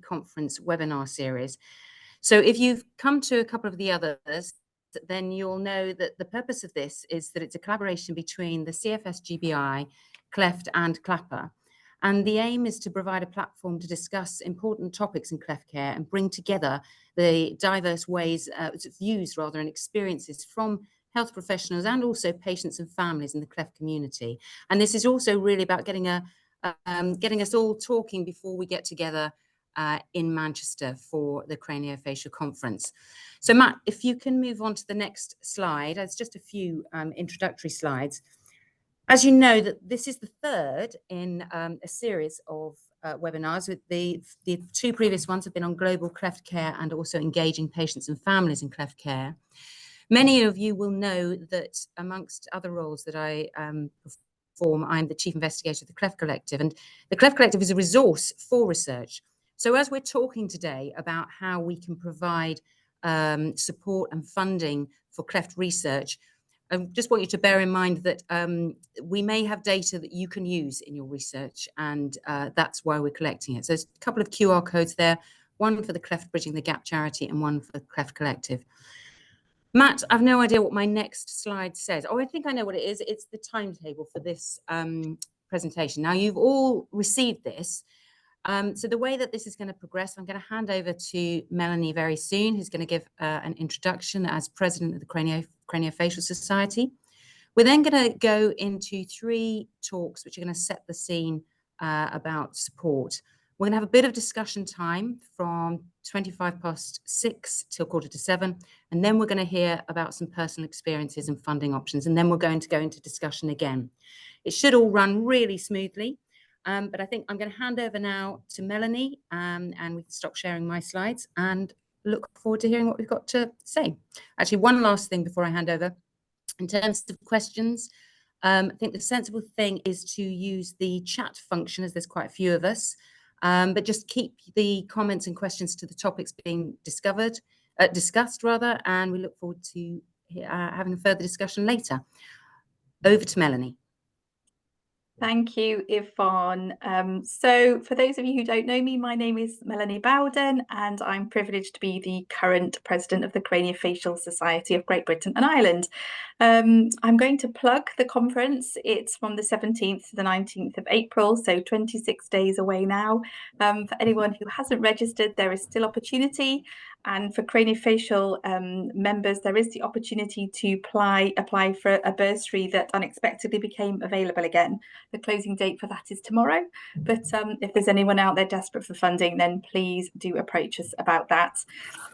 conference webinar series. So if you've come to a couple of the others, then you'll know that the purpose of this is that it's a collaboration between the CFSGBI, Cleft and Clapper. And the aim is to provide a platform to discuss important topics in cleft care and bring together the diverse views and experiences from health professionals and also patients and families in the cleft community. And this is also really about getting us all talking before we get together in Manchester for the Craniofacial Conference. So Matt, if you can move on to the next slide, it's just a few introductory slides. As you know, that this is the third in a series of webinars. With the two previous ones have been on global cleft care and also engaging patients and families in cleft care. Many of you will know that amongst other roles that I perform, I'm the Chief Investigator of the Cleft Collective, and the Cleft Collective is a resource for research. So as we're talking today about how we can provide support and funding for cleft research, I just want you to bear in mind that we may have data that you can use in your research, and that's why we're collecting it. So there's a couple of QR codes there, one for the Cleft Bridging the Gap charity and one for the Cleft Collective. Matt, I've no idea what my next slide says. Oh, I think I know what it is. It's the timetable for this presentation. Now, you've all received this. So the way that this is going to progress, I'm going to hand over to Melanie very soon, who's going to give an introduction as president of the Craniofacial Society. We're then going to go into 3 talks, which are going to set the scene about support. We're going to have a bit of discussion time from 6:25 till 6:45, and then we're going to hear about some personal experiences and funding options, and then we're going to go into discussion again. It should all run really smoothly. But I think I'm going to hand over now to Melanie, and we can stop sharing my slides and look forward to hearing what we've got to say. Actually, one last thing before I hand over. In terms of questions, I think the sensible thing is to use the chat function, as there's quite a few of us, but just keep the comments and questions to the topics being discussed, and we look forward to having a further discussion later. Over to Melanie. Thank you, Yvonne. So for those of you who don't know me, my name is Melanie Bowden, and I'm privileged to be the current president of the Craniofacial Society of Great Britain and Ireland. I'm going to plug the conference. It's from the 17th to the 19th of April, so 26 days away now. For anyone who hasn't registered, there is still opportunity. And for craniofacial members, there is the opportunity to apply for a bursary that unexpectedly became available again. The closing date for that is tomorrow. But if there's anyone out there desperate for funding, then please do approach us about that.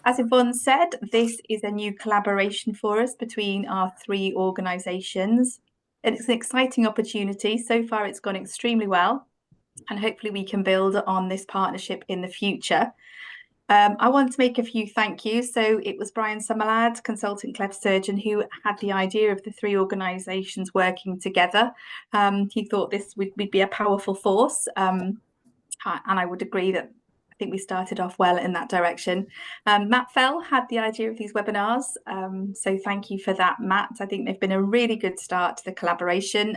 As Yvonne said, this is a new collaboration for us between our 3 organisations. It's an exciting opportunity. So far, it's gone extremely well, and hopefully we can build on this partnership in the future. I want to make a few thank yous. So it was Brian Summerlad, consultant cleft surgeon, who had the idea of the 3 organisations working together. He thought this would be a powerful force, and I would agree that I think we started off well in that direction. Matt Fell had the idea of these webinars, so thank you for that, Matt. I think they've been a really good start to the collaboration.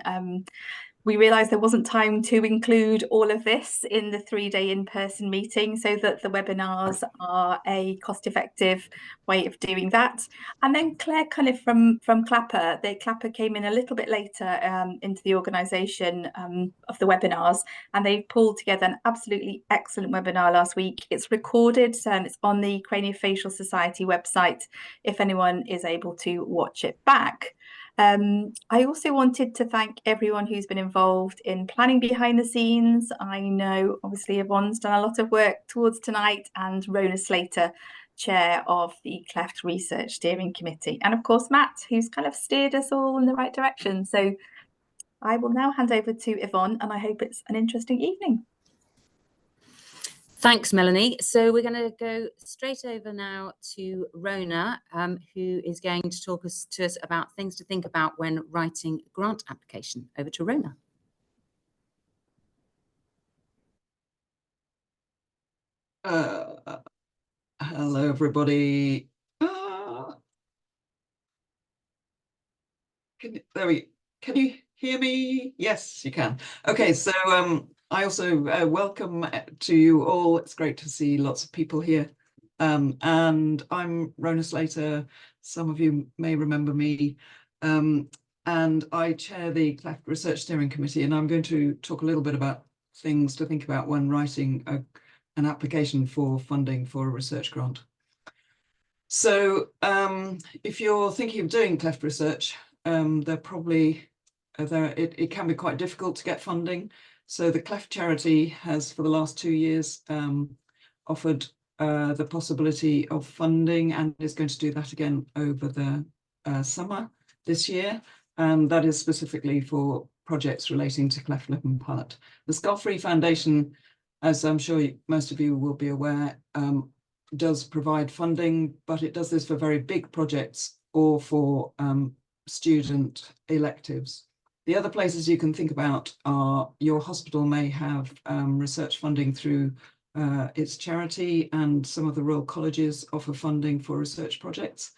We realised there wasn't time to include all of this in the 3-day in-person meeting, so that the webinars are a cost-effective way of doing that. And then Claire Cunliffe from Clapper, Clapper came in a little bit later into the organisation of the webinars, and they pulled together an absolutely excellent webinar last week. It's recorded, and it's on the Craniofacial Society website if anyone is able to watch it back. I also wanted to thank everyone who's been involved in planning behind the scenes. I know obviously Yvonne's done a lot of work towards tonight, and Rona Slater, chair of the Cleft Research Steering Committee, and of course Matt, who's kind of steered us all in the right direction. So I will now hand over to Yvonne, and I hope it's an interesting evening. Thanks, Melanie. So we're going to go straight over now to Rona, who is going to talk to us about things to think about when writing a grant application. Over to Rona. Hello, everybody. Can you hear me? Yes, you can. Okay, so I also welcome to you all. It's great to see lots of people here. And I'm Rona Slater. Some of you may remember me. And I chair the Cleft Research Steering Committee, and I'm going to talk a little bit about things to think about when writing an application for funding for a research grant. So if you're thinking of doing Cleft research, it can be quite difficult to get funding. So the Cleft charity has, for the last 2 years, offered the possibility of funding, and is going to do that again over the summer this year. And that is specifically for projects relating to cleft lip and palate. The Skull-Free Foundation, as I'm sure most of you will be aware, does provide funding, but it does this for very big projects or for student electives. The other places you can think about are your hospital may have research funding through its charity, and some of the Royal Colleges offer funding for research projects.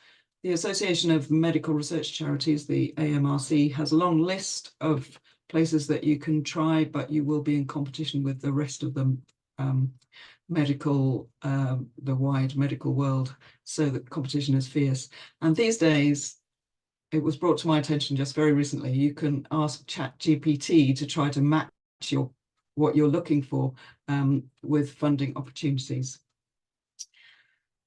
The Association of Medical Research Charities, the AMRC, has a long list of places that you can try, but you will be in competition with the rest of them. The wide medical world, so the competition is fierce. And these days, it was brought to my attention just very recently, you can ask ChatGPT to try to match what you're looking for with funding opportunities.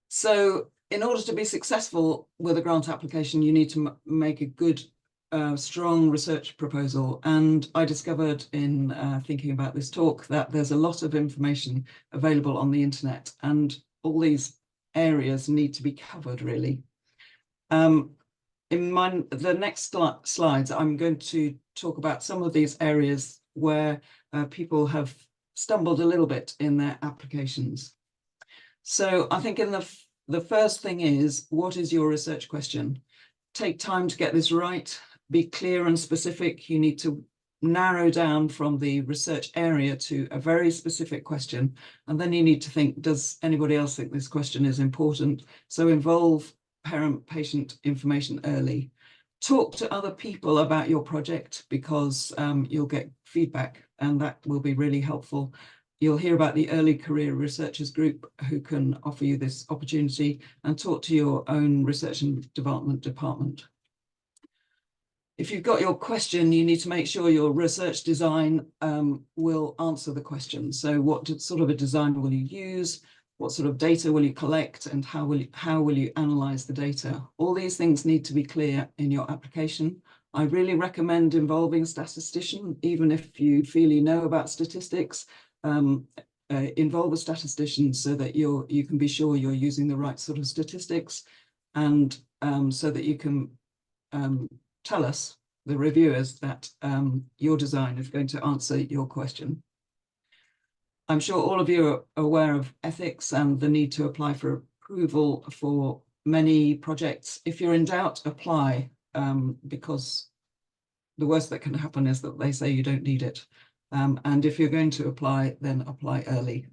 So in order to be successful with a grant application, you need to make a good strong research proposal. And I discovered in thinking about this talk that there's a lot of information available on the internet, and all these areas need to be covered, really. In the next slides, I'm going to talk about some of these areas where people have stumbled a little bit in their applications. So I think the first thing is, what is your research question? Take time to get this right. Be clear and specific. You need to narrow down from the research area to a very specific question. And then you need to think, does anybody else think this question is important? So involve parent-patient information early. Talk to other people about your project, because you'll get feedback, and that will be really helpful. You'll hear about the Early Career Researchers Group, who can offer you this opportunity, and talk to your own research and development department. If you've got your question, you need to make sure your research design will answer the question. So what sort of a design will you use? What sort of data will you collect, and how will you analyze the data? All these things need to be clear in your application. I really recommend involving a statistician, even if you feel you know about statistics. Involve a statistician so that you can be sure you're using the right sort of statistics, and so that you can tell us, the reviewers, that your design is going to answer your question. I'm sure all of you are aware of ethics and the need to apply for approval for many projects. If you're in doubt, apply, because the worst that can happen is that they say you don't need it. And if you're going to apply, then apply early.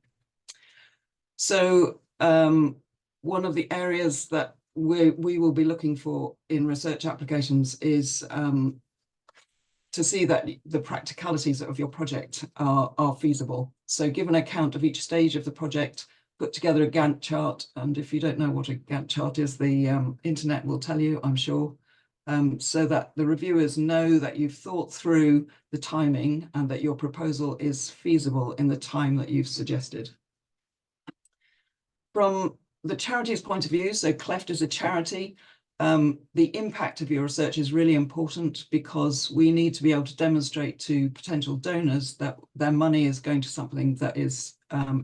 So one of the areas that we will be looking for in research applications is to see that the practicalities of your project are feasible. So give an account of each stage of the project, put together a Gantt chart. And if you don't know what a Gantt chart is, the internet will tell you, I'm sure, so that the reviewers know that you've thought through the timing and that your proposal is feasible in the time that you've suggested. From the charity's point of view, so Cleft is a charity, the impact of your research is really important, because we need to be able to demonstrate to potential donors that their money is going to something that is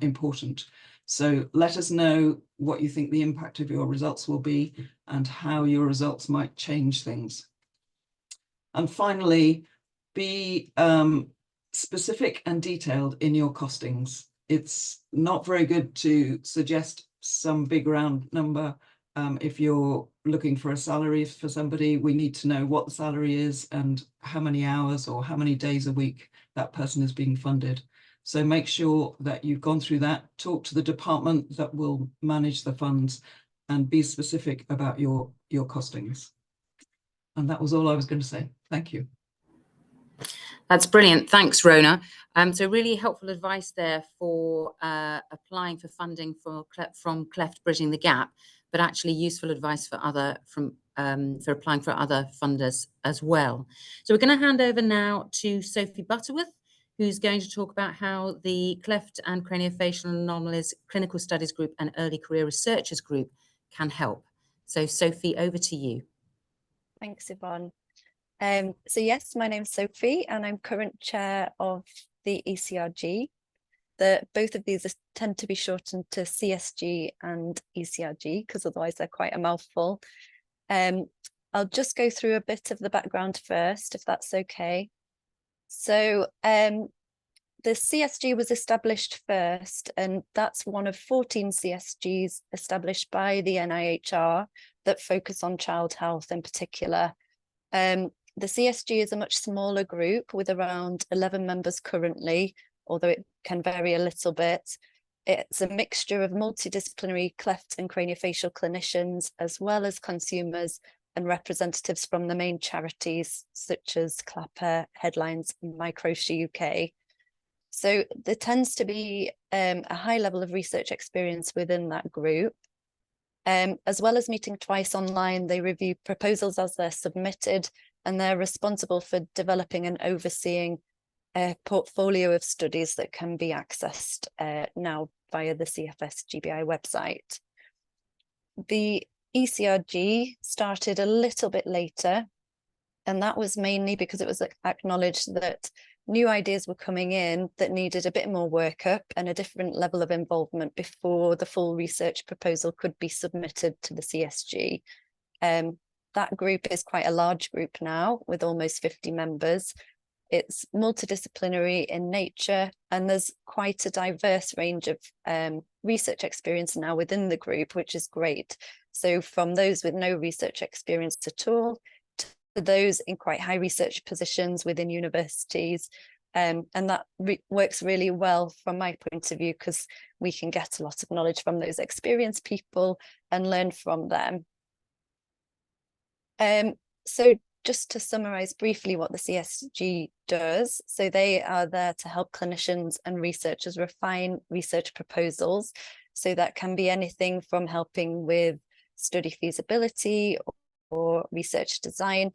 important. So let us know what you think the impact of your results will be and how your results might change things. And finally, be specific and detailed in your costings. It's not very good to suggest some big round number. If you're looking for a salary for somebody, we need to know what the salary is and how many hours or how many days a week that person is being funded. So make sure that you've gone through that, talk to the department that will manage the funds, and be specific about your costings. And that was all I was going to say. Thank you. That's brilliant. Thanks, Rona. So really helpful advice there for applying for funding from Cleft Bridging the Gap, but actually useful advice for applying for other funders as well. So we're going to hand over now to Sophie Butterworth, who's going to talk about how the Cleft and Craniofacial Anomalies Clinical Studies Group and Early Career Researchers Group can help. So Sophie, over to you. Thanks, Yvonne. So yes, my name's Sophie and I'm current chair of the ECRG. Both of these tend to be shortened to CSG and ECRG because otherwise they're quite a mouthful. I'll just go through a bit of the background first, if that's okay. So the CSG was established first, and that's one of 14 CSGs established by the NIHR that focus on child health in particular. The CSG is a much smaller group with around 11 members currently, although it can vary a little bit. It's a mixture of multidisciplinary cleft and craniofacial clinicians, as well as consumers and representatives from the main charities such as Clapper, Headlines, and Microtia UK. So there tends to be a high level of research experience within that group. As well as meeting twice online, they review proposals as they're submitted, and they're responsible for developing and overseeing a portfolio of studies that can be accessed now via the CFSGBI website. The ECRG started a little bit later, and that was mainly because it was acknowledged that new ideas were coming in that needed a bit more workup and a different level of involvement before the full research proposal could be submitted to the CSG. That group is quite a large group now with almost 50 members. It's multidisciplinary in nature, and there's quite a diverse range of research experience now within the group, which is great. So from those with no research experience at all to those in quite high research positions within universities. And that works really well from my point of view, because we can get a lot of knowledge from those experienced people and learn from them. So just to summarize briefly what the CSG does, so they are there to help clinicians and researchers refine research proposals. So that can be anything from helping with study feasibility or research design.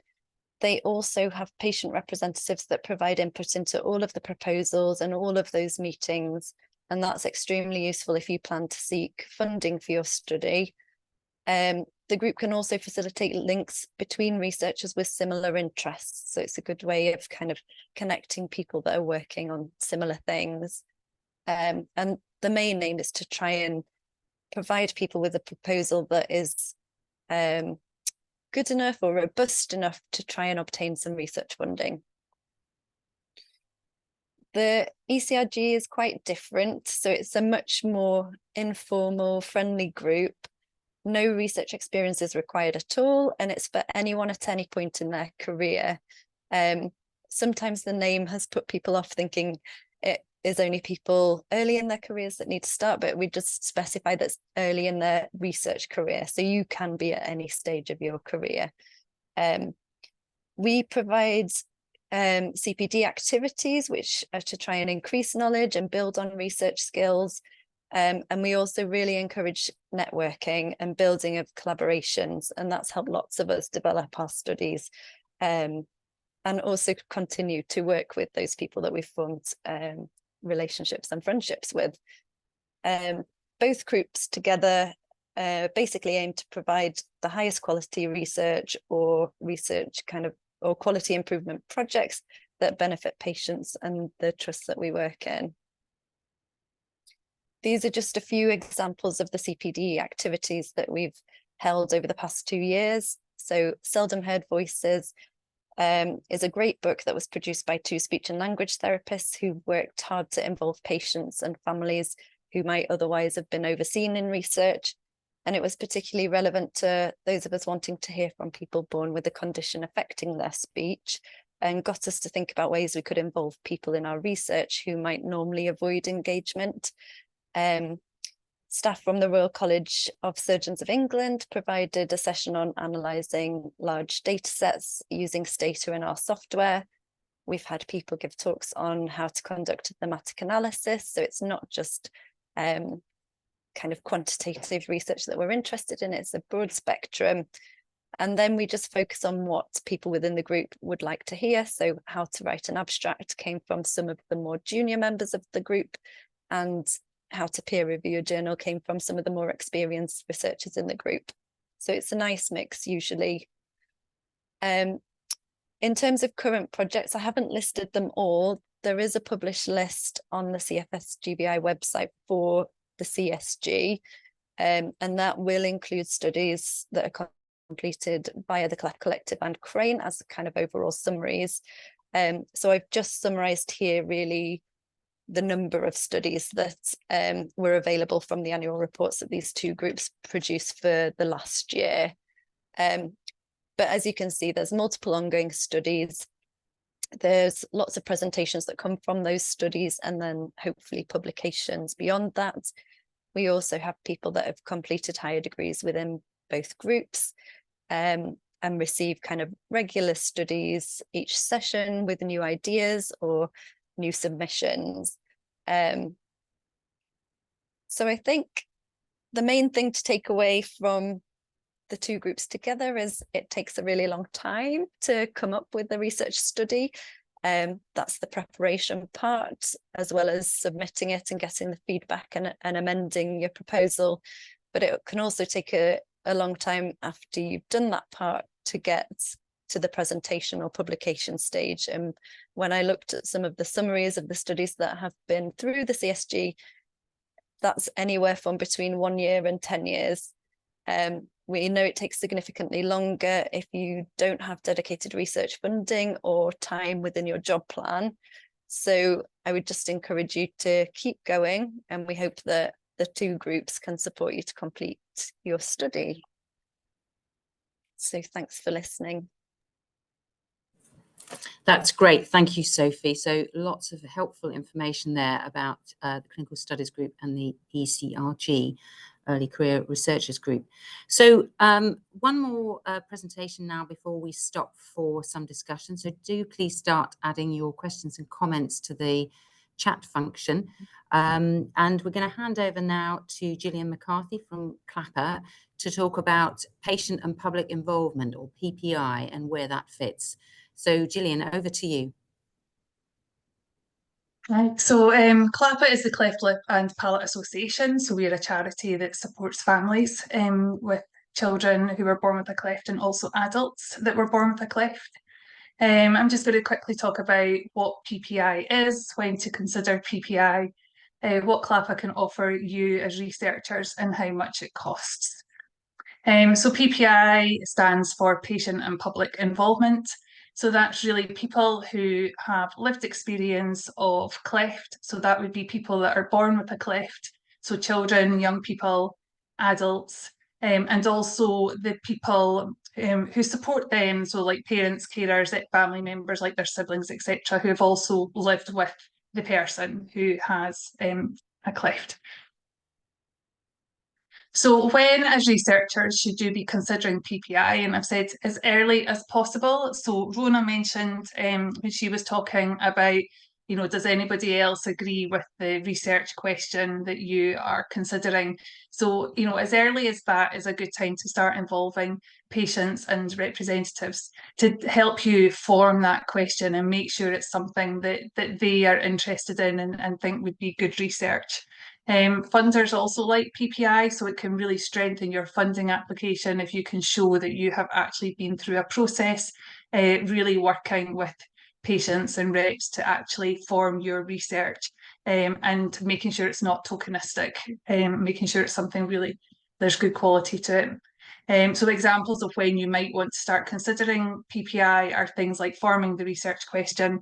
They also have patient representatives that provide input into all of the proposals and all of those meetings. And that's extremely useful if you plan to seek funding for your study. The group can also facilitate links between researchers with similar interests. So it's a good way of kind of connecting people that are working on similar things. And the main aim is to try and provide people with a proposal that is good enough or robust enough to try and obtain some research funding. The ECRG is quite different. So it's a much more informal, friendly group. No research experience is required at all, and it's for anyone at any point in their career. Sometimes the name has put people off thinking it is only people early in their careers that need to start, but we just specify that's early in their research career. So you can be at any stage of your career. We provide CPD activities, which are to try and increase knowledge and build on research skills. And we also really encourage networking and building of collaborations, and that's helped lots of us develop our studies and also continue to work with those people that we've formed relationships and friendships with. Both groups together basically aim to provide the highest quality research or quality improvement projects that benefit patients and the trusts that we work in. These are just a few examples of the CPD activities that we've held over the past 2 years. So Seldom Heard Voices is a great book that was produced by 2 speech and language therapists who worked hard to involve patients and families who might otherwise have been overseen in research. And it was particularly relevant to those of us wanting to hear from people born with a condition affecting their speech, and got us to think about ways we could involve people in our research who might normally avoid engagement. Staff from the Royal College of Surgeons of England provided a session on analysing large data sets using Stata in our software. We've had people give talks on how to conduct a thematic analysis. So it's not just kind of quantitative research that we're interested in, it's a broad spectrum. And then we just focus on what people within the group would like to hear. So how to write an abstract came from some of the more junior members of the group, and how to peer review a journal came from some of the more experienced researchers in the group. So it's a nice mix usually. In terms of current projects, I haven't listed them all. There is a published list on the CFSGBI website for the CSG, and that will include studies that are completed via the Cleft Collective and Crane as kind of overall summaries. So I've just summarised here really the number of studies that were available from the annual reports that these two groups produced for the last year. But as you can see, there's multiple ongoing studies. There's lots of presentations that come from those studies, and then hopefully publications beyond that. We also have people that have completed higher degrees within both groups, and receive kind of regular studies each session with new ideas or new submissions. So I think the main thing to take away from the two groups together is it takes a really long time to come up with a research study. That's the preparation part, as well as submitting it and getting the feedback and amending your proposal. But it can also take a long time after you've done that part to get to the presentation or publication stage. And when I looked at some of the summaries of the studies that have been through the CSG, that's anywhere from between 1 year and 10 years. We know it takes significantly longer if you don't have dedicated research funding or time within your job plan. So I would just encourage you to keep going, and we hope that the two groups can support you to complete your study. So thanks for listening. That's great. Thank you, Sophie. So lots of helpful information there about the Clinical Studies Group and the ECRG, Early Career Researchers Group. So one more presentation now before we stop for some discussion. So do please start adding your questions and comments to the chat function. And we're going to hand over now to Gillian McCarthy from CLAPA to talk about patient and public involvement, or PPI, and where that fits. So Gillian, over to you. Right. So CLAPA is the Cleft Lip and Palate Association. So we're a charity that supports families with children who were born with a cleft, and also adults that were born with a cleft. I'm just going to quickly talk about what PPI is, when to consider PPI, what CLAPA can offer you as researchers, and how much it costs. So PPI stands for Patient and Public Involvement. So that's really people who have lived experience of cleft. So that would be people that are born with a cleft. So children, young people, adults, and also the people who support them. So like parents, carers, family members, like their siblings, etc., who have also lived with the person who has a cleft. So when, as researchers, should you be considering PPI? And I've said as early as possible. So Rona mentioned when she was talking about, you know, does anybody else agree with the research question that you are considering? So, you know, as early as that is a good time to start involving patients and representatives to help you form that question and make sure it's something that they are interested in and think would be good research. Funders also like PPI, so it can really strengthen your funding application if you can show that you have actually been through a process, really working with patients and reps to actually form your research, and making sure it's not tokenistic, making sure it's something really, there's good quality to it. So examples of when you might want to start considering PPI are things like forming the research question,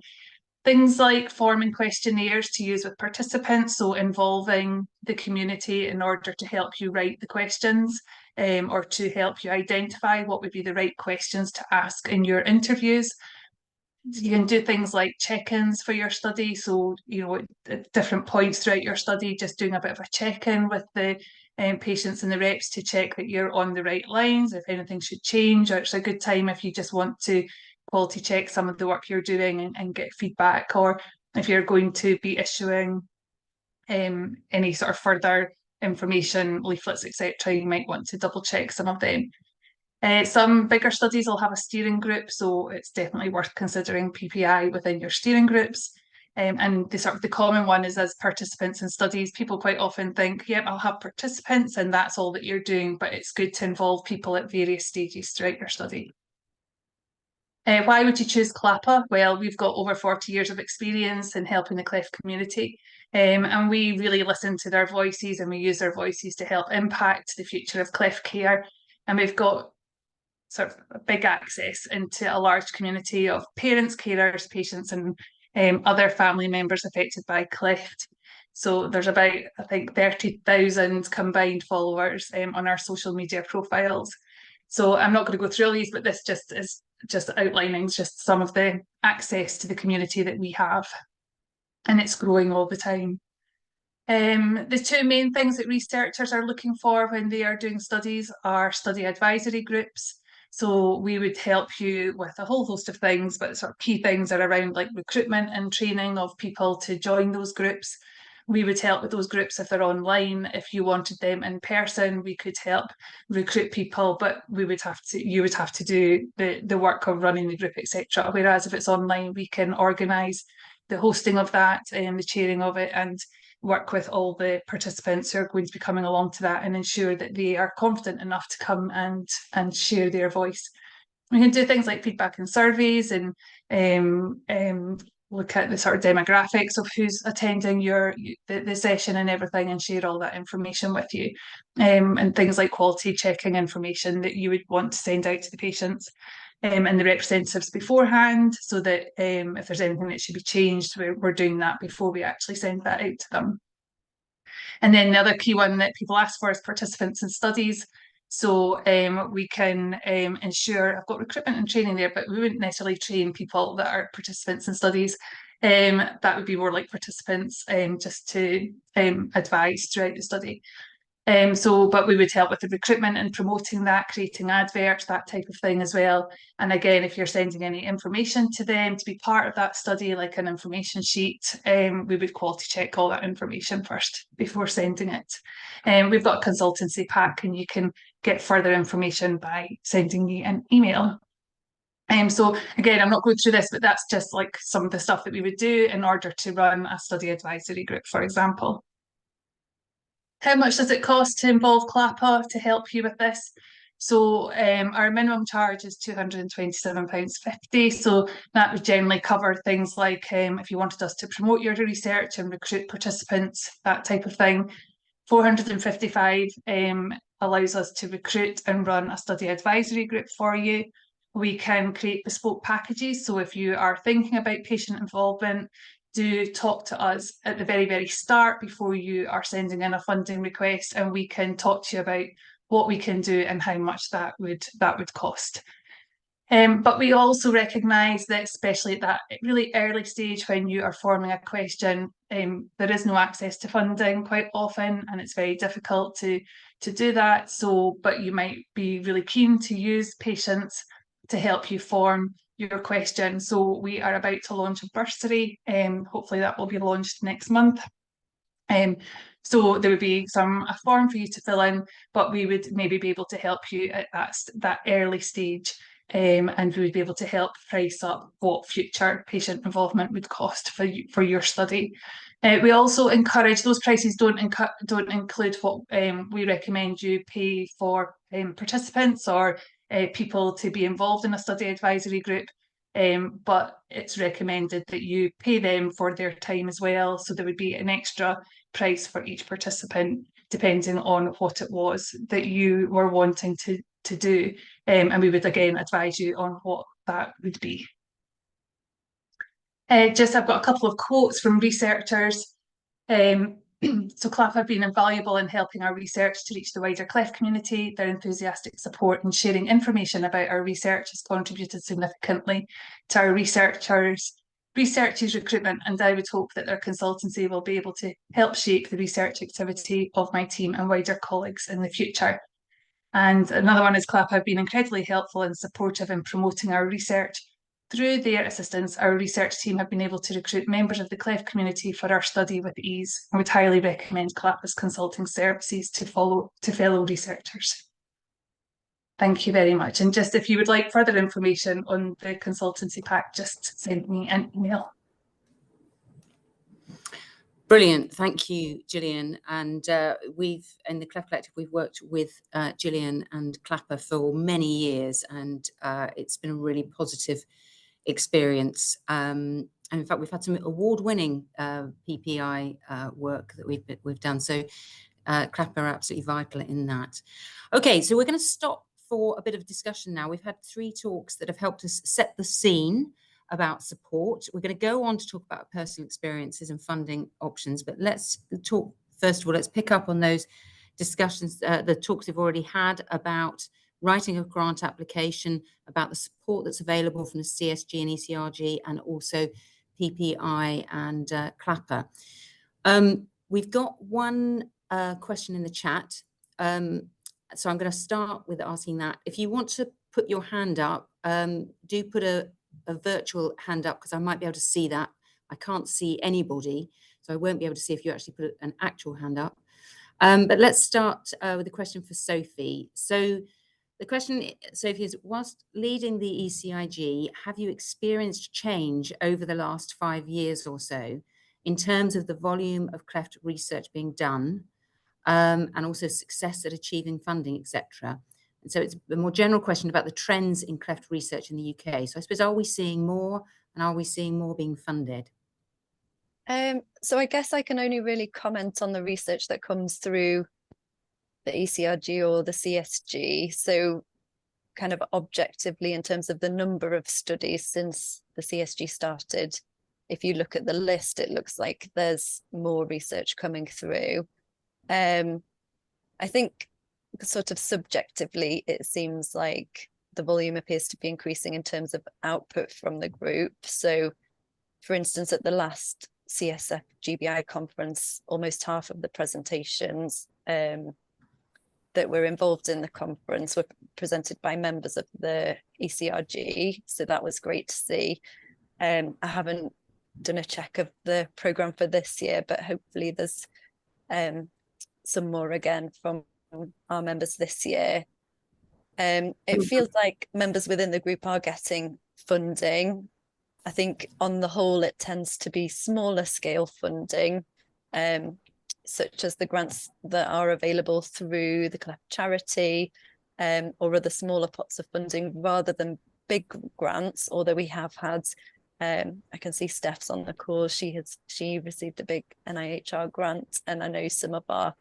things like forming questionnaires to use with participants, so involving the community in order to help you write the questions, or to help you identify what would be the right questions to ask in your interviews. You can do things like check-ins for your study, so you know at different points throughout your study, just doing a bit of a check-in with the patients and the reps to check that you're on the right lines, if anything should change, or it's a good time if you just want to quality check some of the work you're doing and get feedback, or if you're going to be issuing any sort of further information, leaflets, etc., you might want to double check some of them. Some bigger studies will have a steering group, so it's definitely worth considering PPI within your steering groups. And the common one is as participants in studies. People quite often think, yep, I'll have participants and that's all that you're doing, but it's good to involve people at various stages throughout your study. Why would you choose CLAPA? Well, we've got over 40 years of experience in helping the Cleft community, and we really listen to their voices and we use their voices to help impact the future of Cleft care. And we've got sort of big access into a large community of parents, carers, patients, and other family members affected by Cleft. So there's about, I think, 30,000 combined followers on our social media profiles. So I'm not going to go through all these, but this just is just outlining just some of the access to the community that we have. And it's growing all the time. The two main things that researchers are looking for when they are doing studies are study advisory groups. So we would help you with a whole host of things, but sort of key things are around like recruitment and training of people to join those groups. We would help with those groups if they're online. If you wanted them in person, we could help recruit people, but you would have to do the work of running the group, etc. Whereas if it's online, we can organise the hosting of that and the chairing of it, and work with all the participants who are going to be coming along to that and ensure that they are confident enough to come and share their voice. We can do things like feedback and surveys and look at the sort of demographics of who's attending the session and everything, and share all that information with you. And things like quality checking information that you would want to send out to the patients and the representatives beforehand, so that if there's anything that should be changed, we're doing that before we actually send that out to them. And then the other key one that people ask for is participants in studies. So we can ensure, I've got recruitment and training there, but we wouldn't necessarily train people that are participants in studies. That would be more like participants just to advise throughout the study. But we would help with the recruitment and promoting that, creating adverts, that type of thing as well. And again, if you're sending any information to them to be part of that study, like an information sheet, we would quality check all that information first before sending it. We've got a consultancy pack, and you can get further information by sending me an email. So again, I'm not going through this, but that's just like some of the stuff that we would do in order to run a study advisory group, for example. How much does it cost to involve CLAPA to help you with this? So our minimum charge is £227.50. So that would generally cover things like if you wanted us to promote your research and recruit participants, that type of thing. £455 allows us to recruit and run a study advisory group for you. We can create bespoke packages. So if you are thinking about patient involvement, do talk to us at the very, very start before you are sending in a funding request, and we can talk to you about what we can do and how much that would cost. But we also recognise that, especially at that really early stage when you are forming a question, there is no access to funding quite often, and it's very difficult to do that. So, but you might be really keen to use patients to help you form your question. So we are about to launch a bursary. Hopefully that will be launched next month. So there would be a form for you to fill in, but we would maybe be able to help you at that early stage, and we would be able to help price up what future patient involvement would cost for your study. We also encourage, those prices don't include what we recommend you pay for participants or people to be involved in a study advisory group, but it's recommended that you pay them for their time as well. So there would be an extra price for each participant, depending on what it was that you were wanting to do. And we would again advise you on what that would be. I've got a couple of quotes from researchers. So CLAP have been invaluable in helping our research to reach the wider Cleft community. Their enthusiastic support and sharing information about our research has contributed significantly to our researchers' recruitment, and I would hope that their consultancy will be able to help shape the research activity of my team and wider colleagues in the future. And another one is CLAP have been incredibly helpful and supportive in promoting our research. Through their assistance, our research team have been able to recruit members of the Cleft community for our study with ease, and would highly recommend CLAPA's consulting services to fellow researchers. Thank you very much. And just if you would like further information on the consultancy pack, just send me an email. Brilliant. Thank you, Gillian. And we've, in the Cleft Collective, we've worked with Gillian and CLAPA for many years, and it's been a really positive experience. And in fact, we've had some award-winning PPI work that we've done. So CLAPA are absolutely vital in that. Okay, so we're going to stop for a bit of discussion now. We've had 3 talks that have helped us set the scene about support. We're going to go on to talk about personal experiences and funding options, but let's talk, first of all, let's pick up on those discussions, the talks we've already had about writing a grant application, about the support that's available from the CSG and ECRG, and also PPI and CLAPA. We've got one question in the chat. So I'm going to start with asking that. If you want to put your hand up, do put a virtual hand up, because I might be able to see that. I can't see anybody, so I won't be able to see if you actually put an actual hand up. But let's start with a question for Sophie. So the question, Sophie, is, whilst leading the ECIG, have you experienced change over the last 5 years or so in terms of the volume of cleft research being done, and also success at achieving funding, etc.? And so it's a more general question about the trends in cleft research in the UK. So I suppose, are we seeing more, and are we seeing more being funded? So I guess I can only really comment on the research that comes through the ECRG or the CSG. So kind of objectively, in terms of the number of studies since the CSG started, if you look at the list, it looks like there's more research coming through. I think sort of subjectively, it seems like the volume appears to be increasing in terms of output from the group. So for instance, at the last CFSGBI conference, almost half of the presentations that were involved in the conference were presented by members of the ECRG. So that was great to see. I haven't done a check of the programme for this year, but hopefully there's some more again from our members this year. It feels like members within the group are getting funding. I think on the whole, it tends to be smaller scale funding, such as the grants that are available through the Cleft charity, or other smaller pots of funding, rather than big grants. Although we have had, I can see Steph's on the call, she received a big NIHR grant, and I know some of our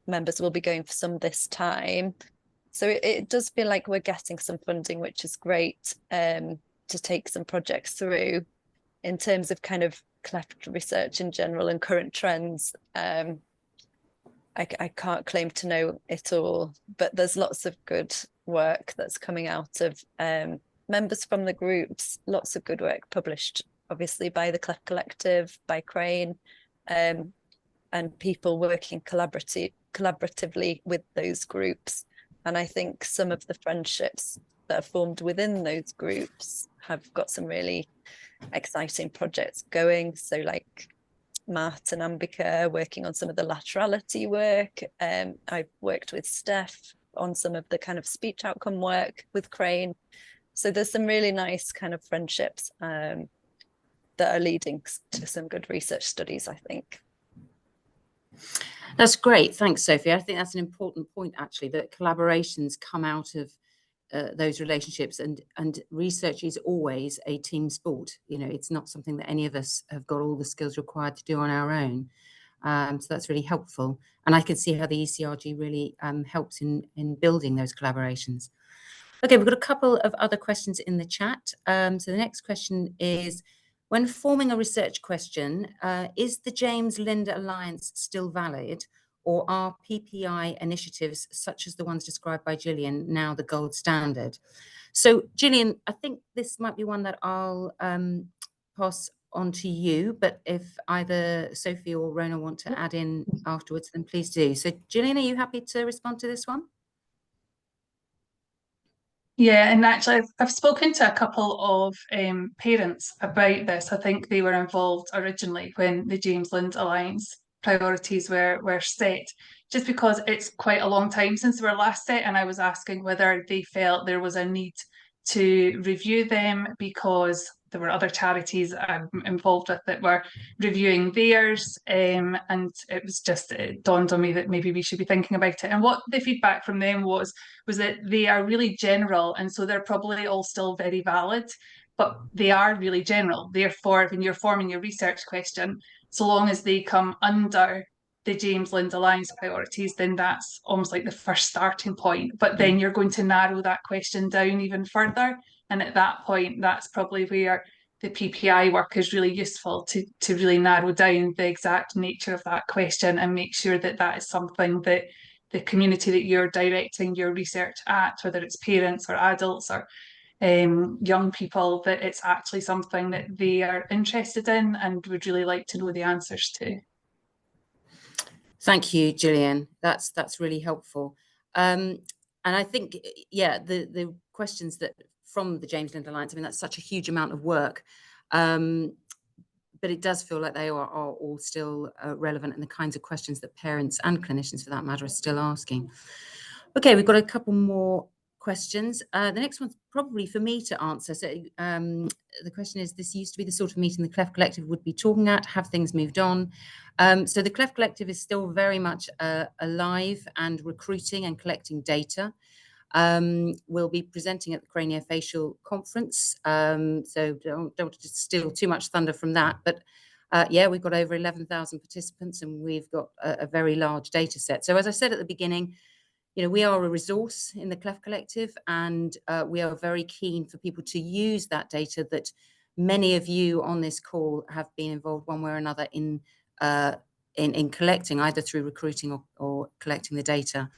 members will be going for some this time. So it does feel like we're getting some funding, which is great, to take some projects through. In terms of kind of cleft research in general and current trends, I can't claim to know it all, but there's lots of good work that's coming out of members from the groups, lots of good work published, obviously, by the Cleft Collective, by Crane, and people working collaboratively with those groups. And I think some of the friendships that are formed within those groups have got some really exciting projects going. So like Matt and Ambika working on some of the laterality work. I've worked with Steph on some of the kind of speech outcome work with Crane. So there's some really nice kind of friendships that are leading to some good research studies, I think. That's great. Thanks, Sophie. I think that's an important point, actually, that collaborations come out of those relationships, and research is always a team sport. You know, it's not something that any of us have got all the skills required to do on our own. So that's really helpful. And I can see how the ECRG really helps in building those collaborations. Okay, we've got a couple of other questions in the chat. So the next question is, when forming a research question, is the James Linda Alliance still valid, or are PPI initiatives such as the ones described by Gillian now the gold standard? So Gillian, I think this might be one that I'll pass on to you, but if either Sophie or Rona want to add in afterwards, then please do. So Gillian, are you happy to respond to this one? Yeah, and actually, I've spoken to a couple of parents about this. I think they were involved originally when the James Lind Alliance priorities were set, just because it's quite a long time since they were last set, and I was asking whether they felt there was a need to review them because there were other charities I'm involved with that were reviewing theirs, and it dawned on me that maybe we should be thinking about it. And what the feedback from them was that they are really general, and so they're probably all still very valid, but they are really general. Therefore, when you're forming your research question, so long as they come under the James Lind Alliance priorities, then that's almost like the first starting point. But then you're going to narrow that question down even further. And at that point, that's probably where the PPI work is really useful to really narrow down the exact nature of that question and make sure that that is something that the community that you're directing your research at, whether it's parents or adults or young people, that it's actually something that they are interested in and would really like to know the answers to. Thank you, Gillian. That's really helpful. And I think, yeah, the questions that from the James Lind Alliance, I mean, that's such a huge amount of work. But it does feel like they are all still relevant, and the kinds of questions that parents and clinicians, for that matter, are still asking. Okay, we've got a couple more questions. The next one's probably for me to answer. So the question is, this used to be the sort of meeting the Cleft Collective would be talking at. Have things moved on? So the Cleft Collective is still very much alive and recruiting and collecting data. We'll be presenting at the Craniofacial conference, so don't steal too much thunder from that. But yeah, we've got over 11,000 participants, and we've got a very large data set. So as I said at the beginning, we are a resource in the Cleft Collective, and we are very keen for people to use that data that many of you on this call have been involved one way or another in collecting, either through recruiting or collecting the data.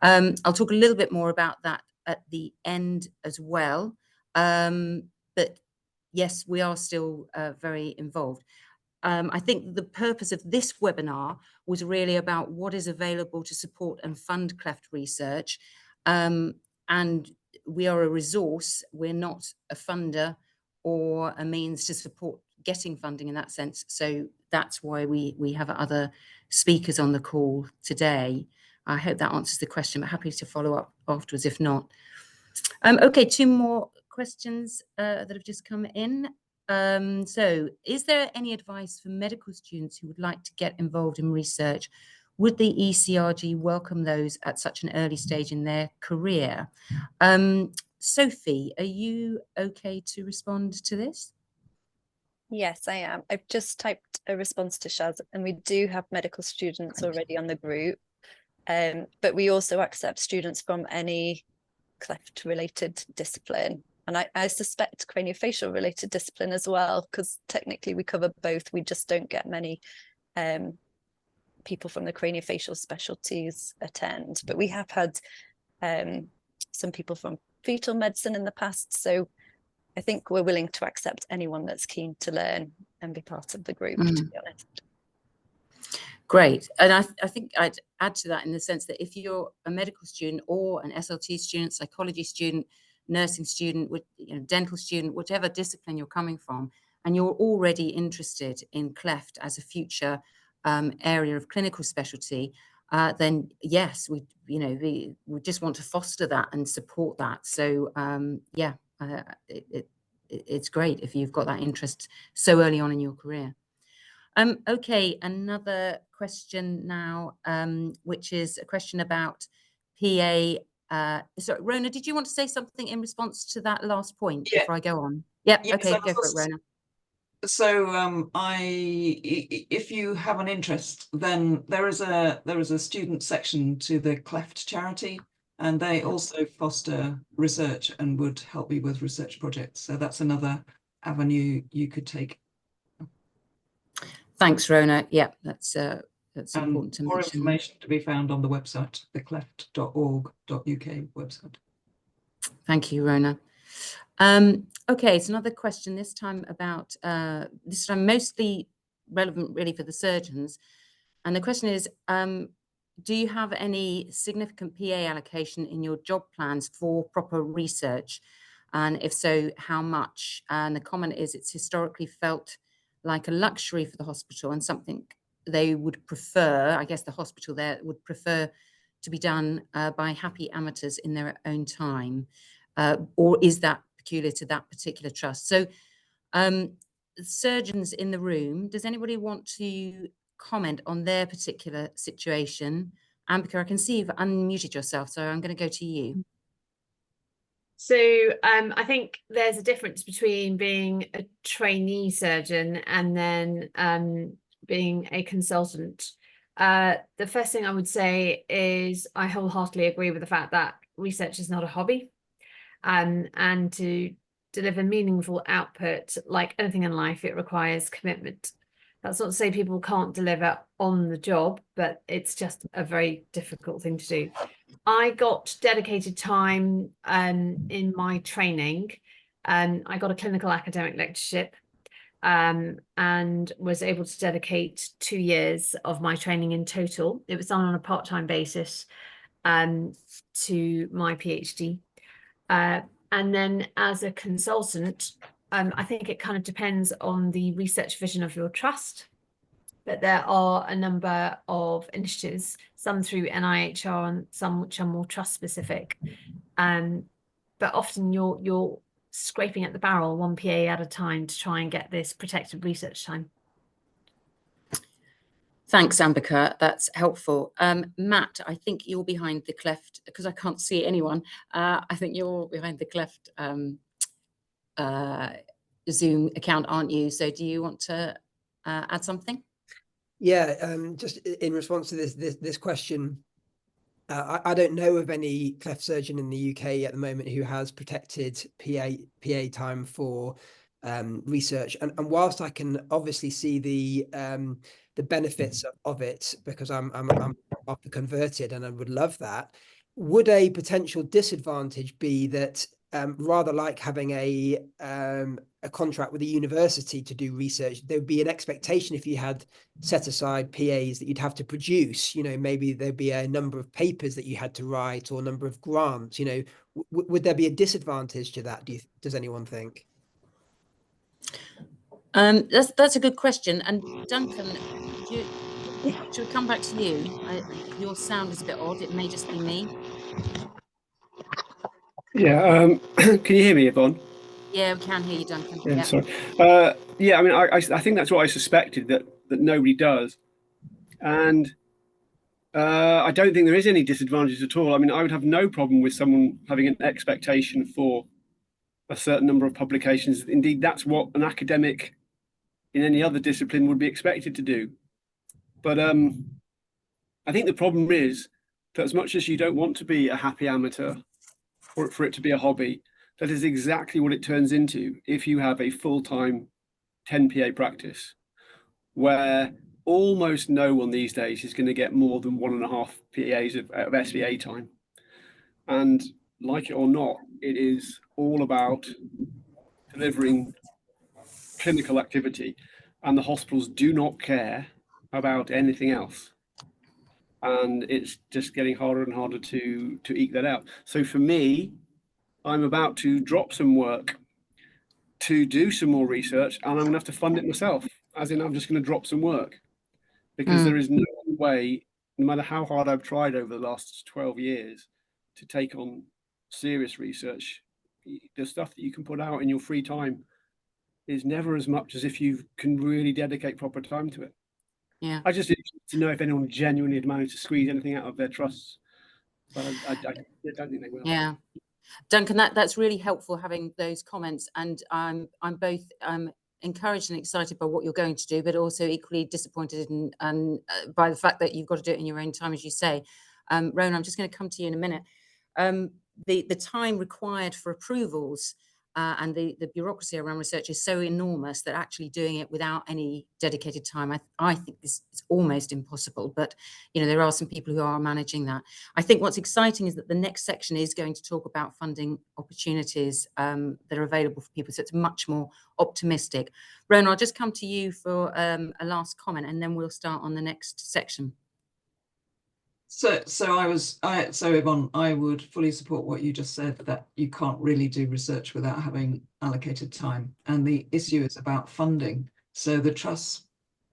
I'll talk a little bit more about that at the end as well. But yes, we are still very involved. I think the purpose of this webinar was really about what is available to support and fund Cleft research. And we are a resource. We're not a funder or a means to support getting funding in that sense. So that's why we have other speakers on the call today. I hope that answers the question, but happy to follow up afterwards if not. Okay, two more questions that have just come in. So is there any advice for medical students who would like to get involved in research? Would the ECRG welcome those at such an early stage in their career? Sophie, are you okay to respond to this? Yes, I am. I've just typed a response to Shaz, and we do have medical students already on the group. But we also accept students from any cleft related discipline. And I suspect craniofacial related discipline as well, because technically we cover both. We just don't get many people from the craniofacial specialties attend. But we have had some people from fetal medicine in the past. So I think we're willing to accept anyone that's keen to learn and be part of the group, to be honest. Great. And I think I'd add to that in the sense that if you're a medical student or an SLT student, psychology student, nursing student, dental student, whatever discipline you're coming from, and you're already interested in Cleft as a future area of clinical specialty, then yes, we just want to foster that and support that. So yeah, it's great if you've got that interest so early on in your career. Okay, another question now, which is a question about PA. Sorry, Rona, did you want to say something in response to that last point before I go on? Yeah, yes, okay, go for it, Rona. So if you have an interest, then there is a student section to the Cleft charity, and they also foster research and would help you with research projects. So that's another avenue you could take. Thanks, Rona. Yeah, that's important to mention. More information to be found on the website, the cleft.org.uk website. Thank you, Rona. Okay, it's another question, this time about, this time mostly relevant really for the surgeons. And the question is, do you have any significant PA allocation in your job plans for proper research? And if so, how much? And the comment is it's historically felt like a luxury for the hospital and something they would prefer, I guess the hospital there would prefer to be done by happy amateurs in their own time. Or is that peculiar to that particular trust? So surgeons in the room, does anybody want to comment on their particular situation? Ambika, I can see you've unmuted yourself, so I'm going to go to you. So I think there's a difference between being a trainee surgeon and then being a consultant. The first thing I would say is I wholeheartedly agree with the fact that research is not a hobby, and to deliver meaningful output, like anything in life, it requires commitment. That's not to say people can't deliver on the job, but it's just a very difficult thing to do. I got dedicated time in my training. I got a clinical academic lectureship and was able to dedicate 2 years of my training in total. It was done on a part-time basis to my PhD. And then as a consultant, I think it kind of depends on the research vision of your trust. But there are a number of initiatives, some through NIHR and some which are more trust specific. But often you're scraping at the barrel 1 PA at a time to try and get this protected research time. Thanks, Ambika. That's helpful. Matt, I think you're behind the Cleft, because I can't see anyone. I think you're behind the Cleft Zoom account, aren't you? So do you want to add something? Yeah, just in response to this question, I don't know of any cleft surgeon in the UK at the moment who has protected PA time for research. And whilst I can obviously see the benefits of it, because I'm converted and I would love that, would a potential disadvantage be that rather like having a contract with a university to do research, there would be an expectation if you had set aside PAs that you'd have to produce, maybe there'd be a number of papers that you had to write or a number of grants, would there be a disadvantage to that? Does anyone think? That's a good question. And Duncan, should we come back to you? Your sound is a bit odd. It may just be me. Yeah, can you hear me, Yvonne? Yeah, we can hear you, Duncan. Yeah, sorry. Yeah, I mean, I think that's what I suspected, that nobody does. And I don't think there is any disadvantage at all. I mean, I would have no problem with someone having an expectation for a certain number of publications. Indeed, that's what an academic in any other discipline would be expected to do. But I think the problem is that as much as you don't want to be a happy amateur or for it to be a hobby, that is exactly what it turns into if you have a full-time 10 PA practice, where almost no one these days is going to get more than 1.5 PAs of SVA time. And like it or not, it is all about delivering clinical activity, and the hospitals do not care about anything else. And it's just getting harder and harder to eke that out. So for me, I'm about to drop some work to do some more research, and I'm going to have to fund it myself, as in I'm just going to drop some work, because there is no way, no matter how hard I've tried over the last 12 years to take on serious research, the stuff that you can put out in your free time is never as much as if you can really dedicate proper time to it. Yeah. I just need to know if anyone genuinely had managed to squeeze anything out of their trusts, but I don't think they will. Yeah. Duncan, that's really helpful, having those comments, and I'm both encouraged and excited by what you're going to do, but also equally disappointed and by the fact that you've got to do it in your own time, as you say. Rowan, I'm just going to come to you in a minute. The time required for approvals and the bureaucracy around research is so enormous that actually doing it without any dedicated time, I think this is almost impossible. But there are some people who are managing that. I think what's exciting is that the next section is going to talk about funding opportunities that are available for people. So it's much more optimistic. Rowan, I'll just come to you for a last comment, and then we'll start on the next section. So Yvonne, I would fully support what you just said, that you can't really do research without having allocated time. And the issue is about funding. So the trusts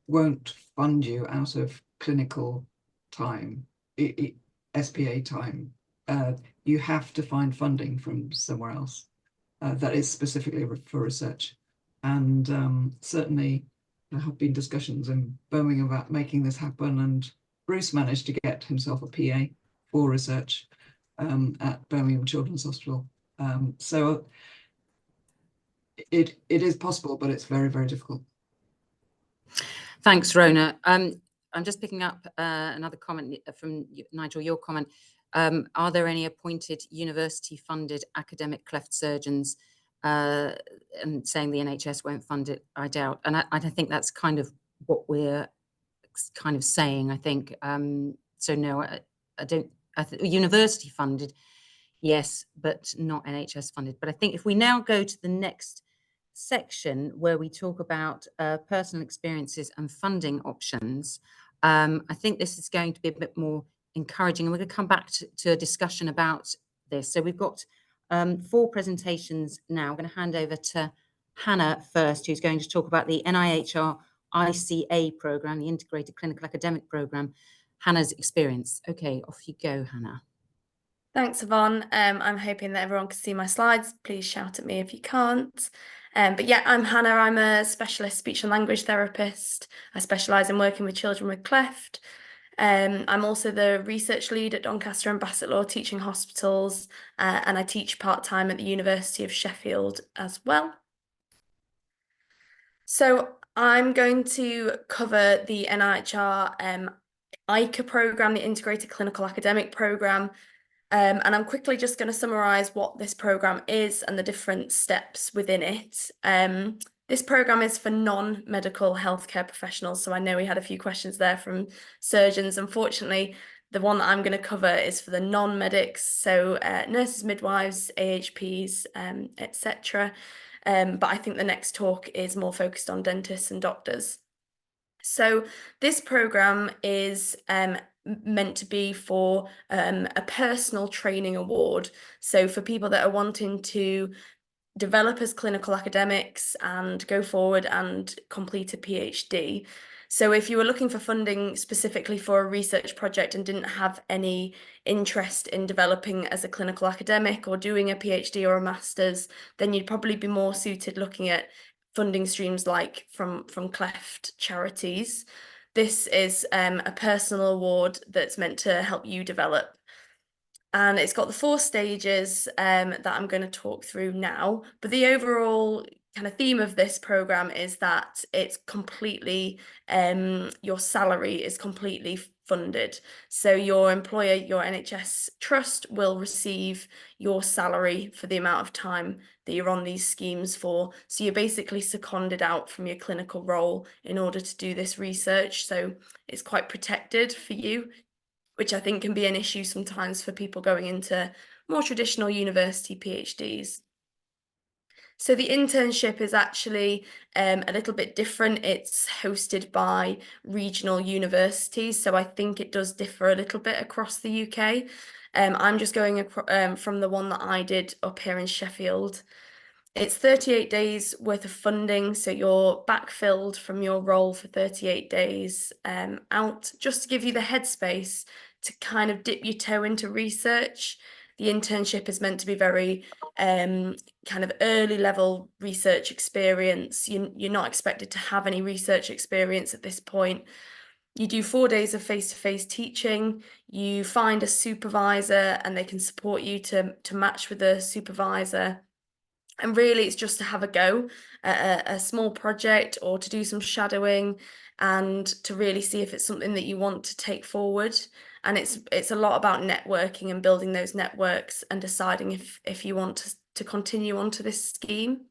won't fund you out of clinical time, SPA time. You have to find funding from somewhere else that is specifically for research. And certainly there have been discussions in Birmingham about making this happen, and Bruce managed to get himself a PA for research at Birmingham Children's Hospital. So it is possible, but it's very, very difficult. Thanks, Rona. I'm just picking up another comment from Nigel, your comment. Are there any appointed university-funded academic cleft surgeons? And saying the NHS won't fund it, I doubt. And I think that's kind of what we're kind of saying, I think. So no, I don't. University funded, yes, but not NHS funded. But I think if we now go to the next section where we talk about personal experiences and funding options, I think this is going to be a bit more encouraging, and we're going to come back to a discussion about this. So we've got 4 presentations now. I'm going to hand over to Hannah first, who's going to talk about the NIHR ICA program, the Integrated Clinical Academic Program, Hannah's experience. Okay, off you go, Hannah. Thanks, Yvonne. I'm hoping that everyone can see my slides. Please shout at me if you can't. But yeah, I'm Hannah. I'm a specialist speech and language therapist. I specialise in working with children with cleft. I'm also the research lead at Doncaster and Bassetlaw Teaching Hospitals, and I teach part-time at the University of Sheffield as well. So I'm going to cover the NIHR ICA programme, the Integrated Clinical Academic Programme, and I'm quickly just going to summarise what this programme is and the different steps within it. This programme is for non-medical healthcare professionals. So I know we had a few questions there from surgeons. Unfortunately, the one that I'm going to cover is for the non-medics, so nurses, midwives, AHPs, etc. But I think the next talk is more focused on dentists and doctors. So this programme is meant to be for a personal training award. So for people that are wanting to develop as clinical academics and go forward and complete a PhD. So if you were looking for funding specifically for a research project and didn't have any interest in developing as a clinical academic or doing a PhD or a master's, then you'd probably be more suited looking at funding streams like from Cleft charities. This is a personal award that's meant to help you develop. And it's got the 4 stages that I'm going to talk through now. But the overall kind of theme of this programme is that it's completely, your salary is completely funded. So your employer, your NHS trust, will receive your salary for the amount of time that you're on these schemes for. So you're basically seconded out from your clinical role in order to do this research. So it's quite protected for you, which I think can be an issue sometimes for people going into more traditional university PhDs. So the internship is actually a little bit different. It's hosted by regional universities, so I think it does differ a little bit across the UK. I'm just going from the one that I did up here in Sheffield. It's 38 days worth of funding, so you're backfilled from your role for 38 days out, just to give you the headspace to kind of dip your toe into research. The internship is meant to be very kind of early level research experience. You're not expected to have any research experience at this point. You do 4 days of face-to-face teaching. You find a supervisor and they can support you to match with a supervisor. And really, it's just to have a go at a small project or to do some shadowing and to really see if it's something that you want to take forward. And it's a lot about networking and building those networks and deciding if you want to continue onto this scheme.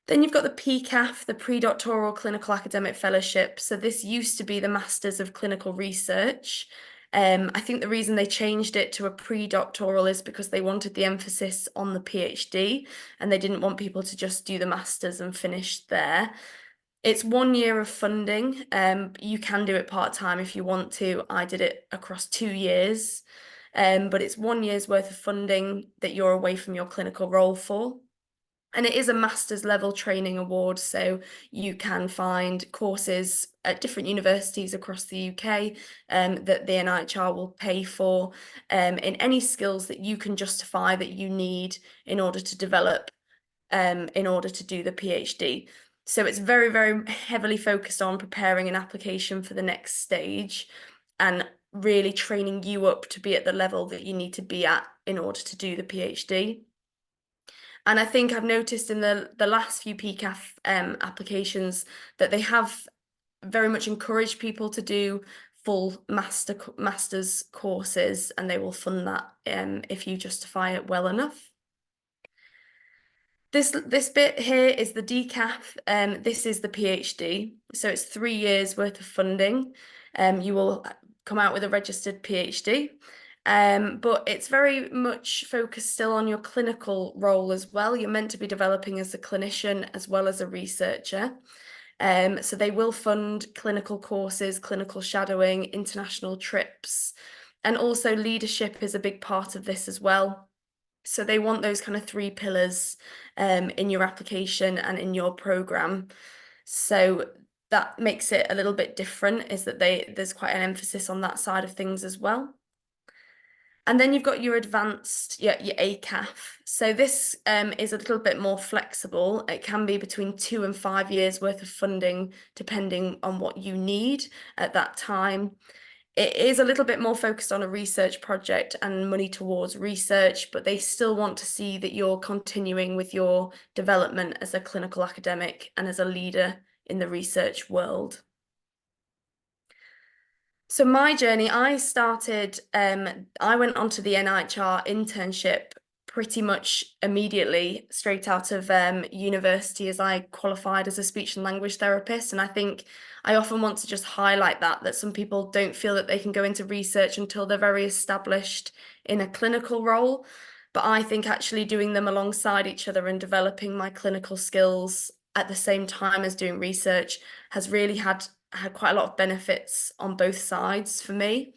Then you've got the PCAF, the Predoctoral Clinical Academic Fellowship. So this used to be the Masters of Clinical Research. I think the reason they changed it to a pre-doctoral is because they wanted the emphasis on the PhD and they didn't want people to just do the masters and finish there. It's 1 year of funding. You can do it part-time if you want to. I did it across 2 years, but it's 1 year's worth of funding that you're away from your clinical role for. And it is a master's level training award, so you can find courses at different universities across the UK that the NIHR will pay for in any skills that you can justify that you need in order to develop, in order to do the PhD. So it's very, very heavily focused on preparing an application for the next stage and really training you up to be at the level that you need to be at in order to do the PhD. And I think I've noticed in the last few PCAF applications that they have very much encouraged people to do full master's courses, and they will fund that if you justify it well enough. This bit here is the DCAF. This is the PhD. So it's 3 years worth of funding. You will come out with a registered PhD. But it's very much focused still on your clinical role as well. You're meant to be developing as a clinician as well as a researcher. So they will fund clinical courses, clinical shadowing, international trips, and also leadership is a big part of this as well. So they want those kind of 3 pillars in your application and in your program. So that makes it a little bit different, is that there's quite an emphasis on that side of things as well. And then you've got your advanced, your ACAF. So this is a little bit more flexible. It can be between 2 and 5 years worth of funding, depending on what you need at that time. It is a little bit more focused on a research project and money towards research, but they still want to see that you're continuing with your development as a clinical academic and as a leader in the research world. So my journey, I went onto the NIHR internship pretty much immediately straight out of university, as I qualified as a speech and language therapist. And I think I often want to just highlight that some people don't feel that they can go into research until they're very established in a clinical role. But I think actually doing them alongside each other and developing my clinical skills at the same time as doing research has really had quite a lot of benefits on both sides for me.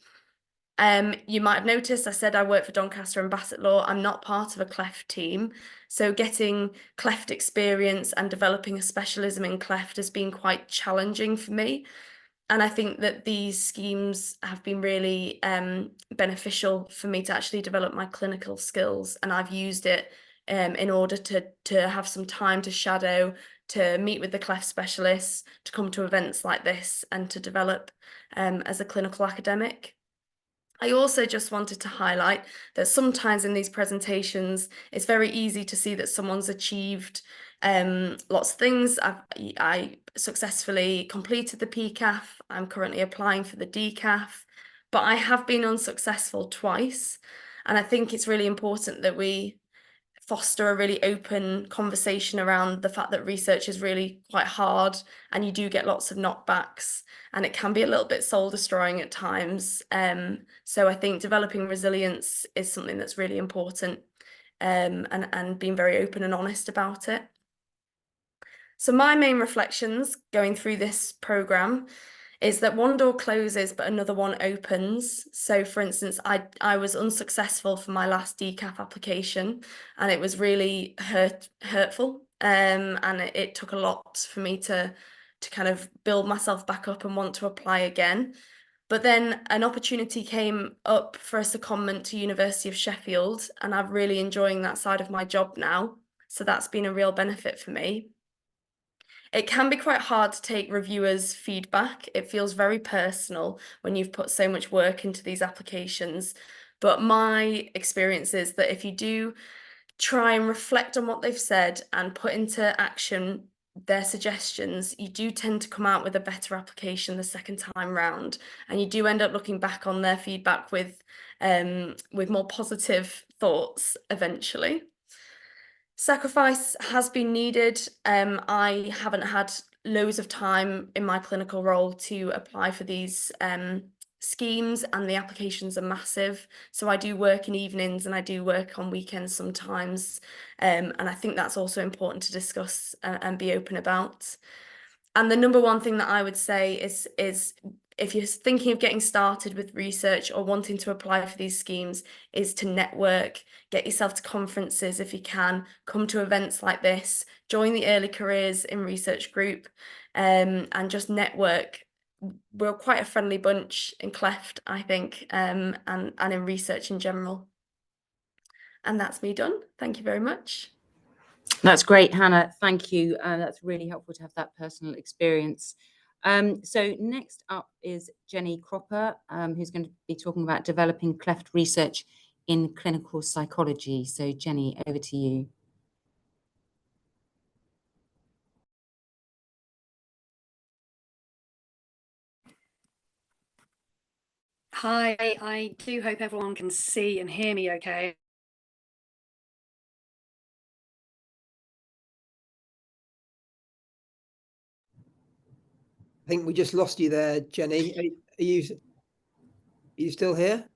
You might have noticed I said I work for Doncaster and Bassetlaw. I'm not part of a Cleft team. So getting Cleft experience and developing a specialism in Cleft has been quite challenging for me. And I think that these schemes have been really beneficial for me to actually develop my clinical skills. And I've used it in order to have some time to shadow, to meet with the Cleft specialists, to come to events like this and to develop as a clinical academic. I also just wanted to highlight that sometimes in these presentations, it's very easy to see that someone's achieved lots of things. I successfully completed the PCAF. I'm currently applying for the DCAF, but I have been unsuccessful twice. And I think it's really important that we foster a really open conversation around the fact that research is really quite hard and you do get lots of knockbacks and it can be a little bit soul destroying at times. So I think developing resilience is something that's really important, and being very open and honest about it. So my main reflections going through this programme is that one door closes but another one opens. So for instance, I was unsuccessful for my last DCAF application and it was really hurtful, and it took a lot for me to kind of build myself back up and want to apply again. But then an opportunity came up for a secondment to University of Sheffield, and I'm really enjoying that side of my job now. So that's been a real benefit for me. It can be quite hard to take reviewers' feedback. It feels very personal when you've put so much work into these applications. But my experience is that if you do try and reflect on what they've said and put into action their suggestions, you do tend to come out with a better application the second time round. And you do end up looking back on their feedback with more positive thoughts eventually. Sacrifice has been needed. I haven't had loads of time in my clinical role to apply for these schemes, and the applications are massive. So I do work in evenings and I do work on weekends sometimes. And I think that's also important to discuss and be open about. And the number one thing that I would say is if you're thinking of getting started with research or wanting to apply for these schemes, is to network, get yourself to conferences if you can, come to events like this, join the early careers in research group, and just network. We're quite a friendly bunch in Cleft, I think, and in research in general. And that's me done. Thank you very much. That's great, Hannah. Thank you. That's really helpful to have that personal experience. So next up is Jenny Cropper, who's going to be talking about developing Cleft research in clinical psychology. So Jenny, over to you. Hi, I do hope everyone can see and hear me okay. I think we just lost you there, Jenny. Are you still here?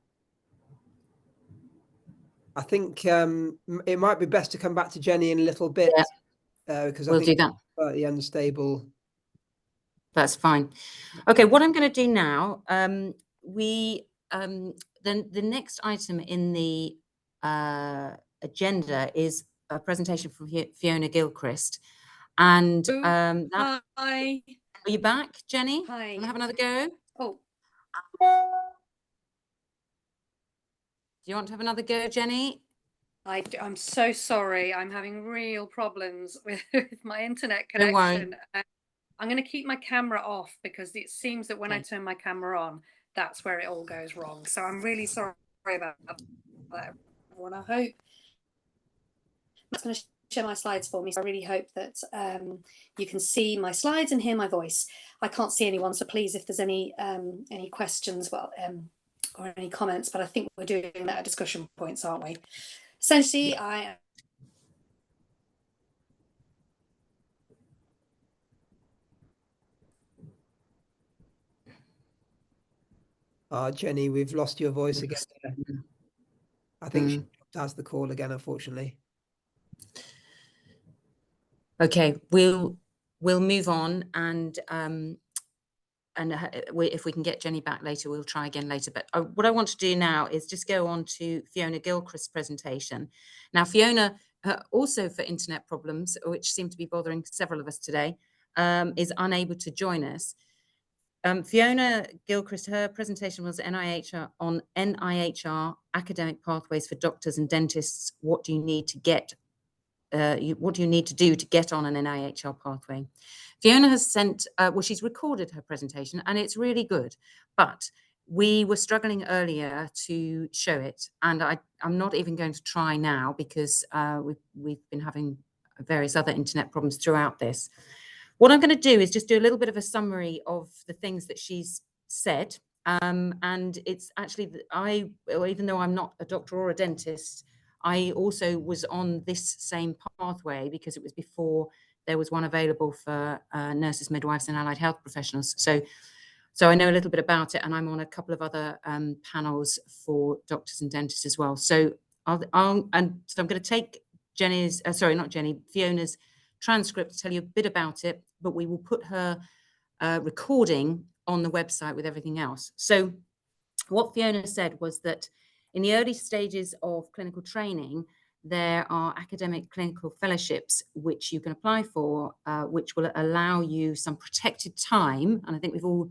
I think it might be best to come back to Jenny in a little bit, because We'll I think do that. Slightly unstable. That's fine. Okay, what I'm going to do now, the next item in the agenda is a presentation from Fiona Gilchrist. And Hi. Are you back, Jenny? Hi. Want to have another go? Oh. Do you want to have another go, Jenny? I'm so sorry. I'm having real problems with my internet Don't connection. worry. I'm going to keep my camera off because it seems that when I turn my camera on, that's where it all goes wrong. So I'm really sorry about that, everyone. I hope that's going to share my slides for me. So I really hope that you can see my slides and hear my voice. I can't see anyone, so please, if there's any questions, or any comments, but I think we're doing that at discussion points, aren't we? Essentially, Jenny, we've lost your voice again. I think she has the call again, unfortunately. Okay, we'll move on, and if we can get Jenny back later, we'll try again later. But what I want to do now is just go on to Fiona Gilchrist's presentation. Now, Fiona, also for internet problems, which seem to be bothering several of us today, is unable to join us. Fiona Gilchrist, her presentation was on NIHR academic pathways for doctors and dentists. What do you need to get? What do you need to do to get on an NIHR pathway? Fiona has sent, she's recorded her presentation and it's really good, but we were struggling earlier to show it, and I'm not even going to try now because we've been having various other internet problems throughout this. What I'm going to do is just do a little bit of a summary of the things that she's said, and it's actually even though I'm not a doctor or a dentist, I also was on this same pathway because it was before there was one available for nurses, midwives, and allied health professionals. So I know a little bit about it, and I'm on a couple of other panels for doctors and dentists as well. So I'm going to take Fiona's transcript to tell you a bit about it, but we will put her recording on the website with everything else. So what Fiona said was that in the early stages of clinical training, there are academic clinical fellowships which you can apply for, which will allow you some protected time. And I think we've all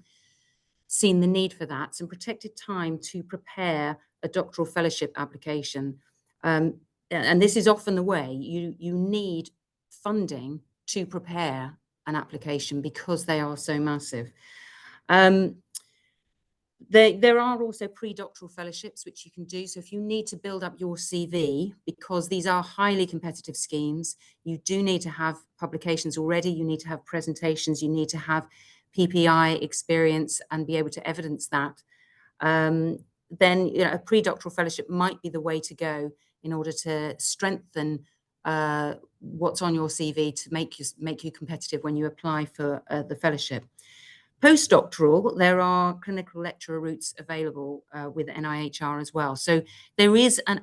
seen the need for that, some protected time to prepare a doctoral fellowship application. And this is often the way you need funding to prepare an application because they are so massive. There are also pre-doctoral fellowships which you can do. So if you need to build up your CV, because these are highly competitive schemes, you do need to have publications already, you need to have presentations, you need to have PPI experience and be able to evidence that. Then a pre-doctoral fellowship might be the way to go in order to strengthen what's on your CV to make you competitive when you apply for the fellowship. Postdoctoral, there are clinical lecturer routes available with NIHR as well. So there is a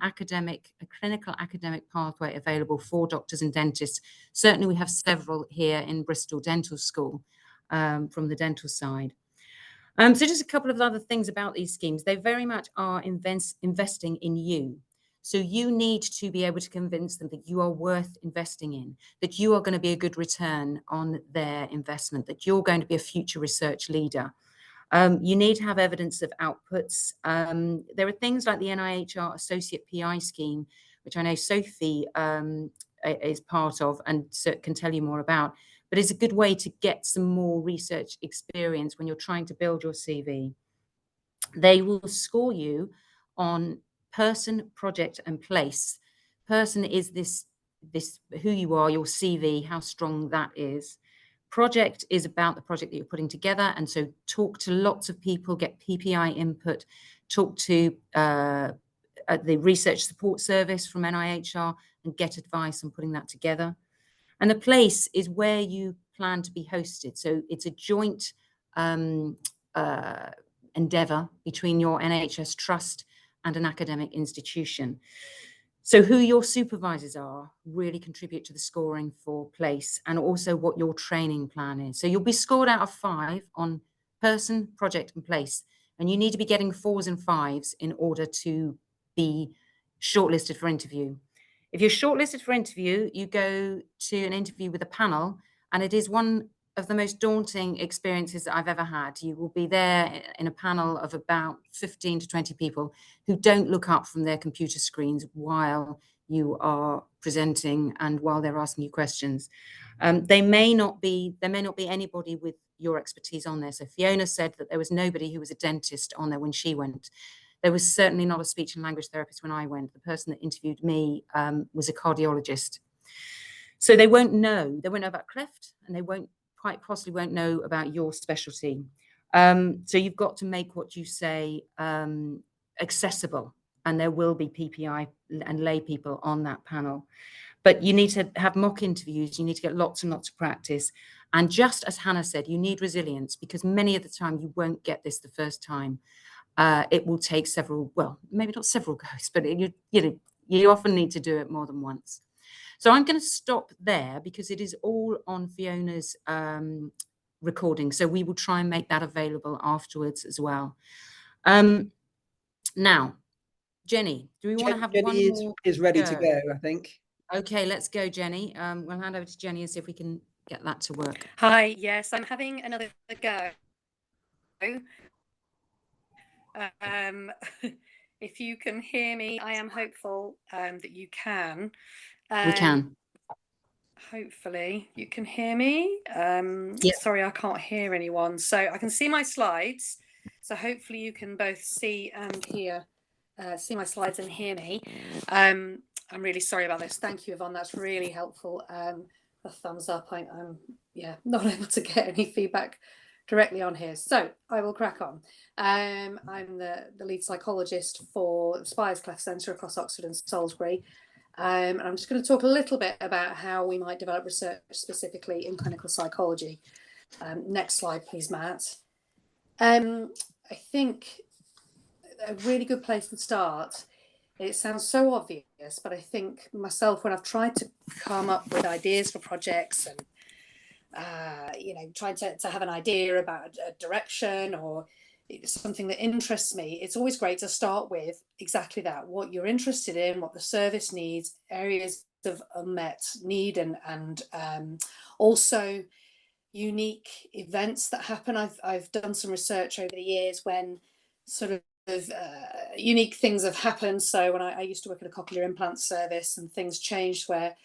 clinical academic pathway available for doctors and dentists. Certainly we have several here in Bristol Dental School. from the dental side. So just a couple of other things about these schemes. They very much are investing in you. So you need to be able to convince them that you are worth investing in, that you are going to be a good return on their investment, that you're going to be a future research leader. You need to have evidence of outputs. There are things like the NIHR Associate PI scheme, which I know Sophie is part of and can tell you more about, but it's a good way to get some more research experience when you're trying to build your CV. They will score you on person, project, and place. Person is this who you are, your CV, how strong that is. Project is about the project that you're putting together, and so talk to lots of people, get PPI input, talk to the research support service from NIHR and get advice on putting that together. And the place is where you plan to be hosted. So it's a joint endeavour between your NHS trust and an academic institution. So who your supervisors are really contribute to the scoring for place, and also what your training plan is. So you'll be scored out of 5 on person, project, and place. And you need to be getting 4s and 5s in order to be shortlisted for interview. If you're shortlisted for interview, you go to an interview with a panel, and it is one of the most daunting experiences that I've ever had. You will be there in a panel of about 15 to 20 people who don't look up from their computer screens while you are presenting and while they're asking you questions. There may not be anybody with your expertise on there. So Fiona said that there was nobody who was a dentist on there when she went. There was certainly not a speech and language therapist when I went. The person that interviewed me was a cardiologist. So they won't know about Cleft, and they quite possibly won't know about your specialty. So you've got to make what you say accessible, and there will be PPI and lay people on that panel. But you need to have mock interviews, you need to get lots and lots of practice. And just as Hannah said, you need resilience, because many of the time you won't get this the first time. It will take several, well, maybe not several goes, but you often need to do it more than once. So I'm going to stop there because it is all on Fiona's recording. So we will try and make that available afterwards as well. Now, Jenny, do we want to have Jenny one more? is ready to go, I think. Okay, let's go, Jenny. We'll hand over to Jenny and see if we can get that to work. Hi, yes, I'm having another go. If you can hear me, I am hopeful that you can. We can. Hopefully you can hear me. Yep. Sorry, I can't hear anyone. So I can see my slides. So hopefully you can both see and hear, see my slides and hear me. I'm really sorry about this. Thank you, Yvonne. That's really helpful. A thumbs up. I'm not able to get any feedback directly on here. So I will crack on. I'm the lead psychologist for the Spires Cleft Centre across Oxford and Salisbury. And I'm just going to talk a little bit about how we might develop research specifically in clinical psychology. Next slide, please, Matt. I think a really good place to start, it sounds so obvious, but I think myself, when I've tried to come up with ideas for projects and trying to have an idea about a direction or something that interests me, it's always great to start with exactly that, what you're interested in, what the service needs, areas of unmet need, and also unique events that happen. I've done some research over the years when sort of unique things have happened. So when I used to work at a cochlear implant service, and things changed where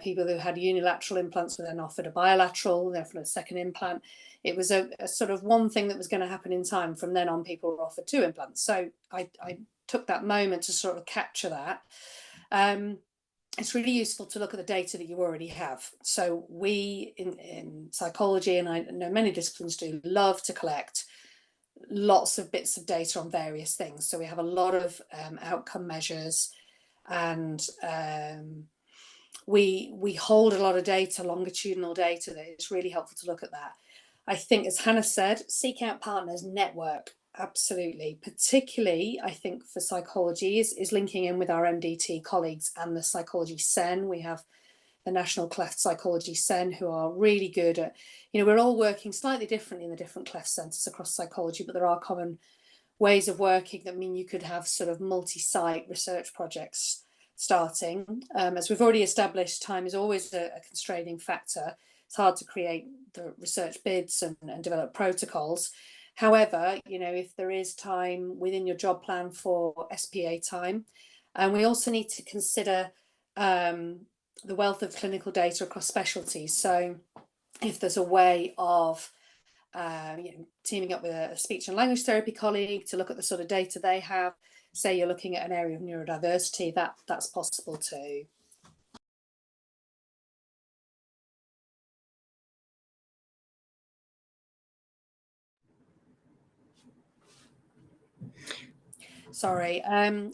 people who had unilateral implants were then offered a bilateral, therefore a second implant. It was a sort of one thing that was going to happen in time. From then on, people were offered 2 implants. So I took that moment to sort of capture that. It's really useful to look at the data that you already have. So we in psychology, and I know many disciplines do, love to collect lots of bits of data on various things. So we have a lot of outcome measures, and we hold a lot of data, longitudinal data, that it's really helpful to look at that. I think, as Hannah said, seek out partners, network, absolutely. Particularly, I think for psychology is linking in with our MDT colleagues and the psychology SEN. We have the National Cleft Psychology Sen, who are really good at, we're all working slightly differently in the different cleft centres across psychology, but there are common ways of working that mean you could have sort of multi-site research projects starting. As we've already established, time is always a constraining factor. It's hard to create the research bids and develop protocols. However, if there is time within your job plan for SPA time, and we also need to consider the wealth of clinical data across specialties. So if there's a way of teaming up with a speech and language therapy colleague to look at the sort of data they have, say you're looking at an area of neurodiversity, that's possible too. Sorry.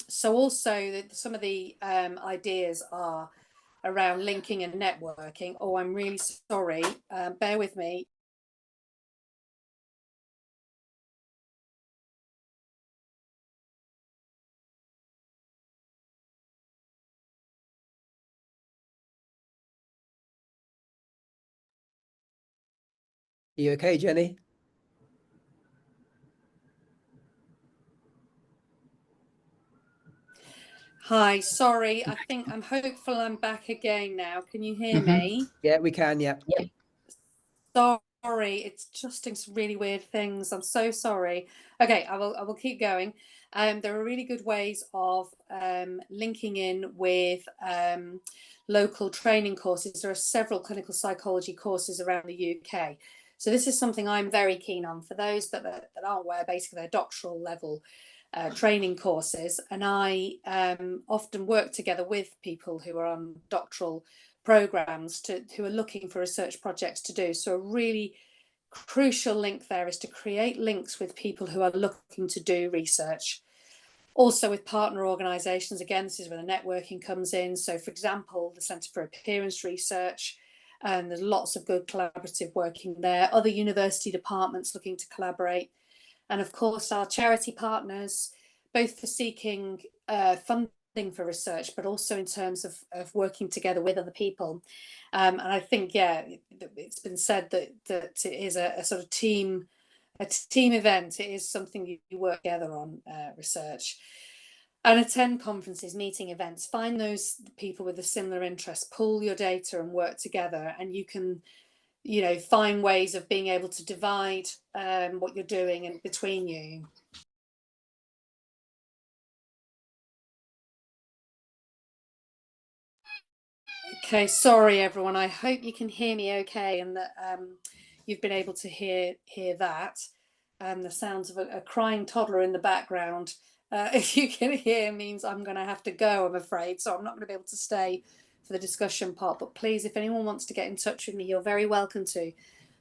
So also some of the ideas are around linking and networking. Oh, I'm really sorry. Bear with me. Are you okay, Jenny? Hi, sorry. I'm hopeful I'm back again now. Can you hear me? Yeah, we can. Yeah. Sorry, it's just doing some really weird things. I'm so sorry. Okay, I will keep going. There are really good ways of linking in with local training courses. There are several clinical psychology courses around the UK. So this is something I'm very keen on for those that aren't aware. Basically, they're doctoral level training courses, and I often work together with people who are on doctoral programs who are looking for research projects to do. So a really crucial link there is to create links with people who are looking to do research. Also with partner organisations, again, this is where the networking comes in. So for example, the Centre for Appearance Research, and there's lots of good collaborative working there. Other university departments looking to collaborate. And of course, our charity partners, both for seeking funding for research, but also in terms of working together with other people. And I think, yeah, it's been said that it is a sort of team event. It is something you work together on research. And attend conferences, meeting events, find those people with a similar interest, pull your data and work together, and you can find ways of being able to divide what you're doing and between you. Okay, sorry everyone. I hope you can hear me okay, and that you've been able to hear that. The sounds of a crying toddler in the background, if you can hear, means I'm going to have to go, I'm afraid. So I'm not going to be able to stay for the discussion part. But please, if anyone wants to get in touch with me, you're very welcome to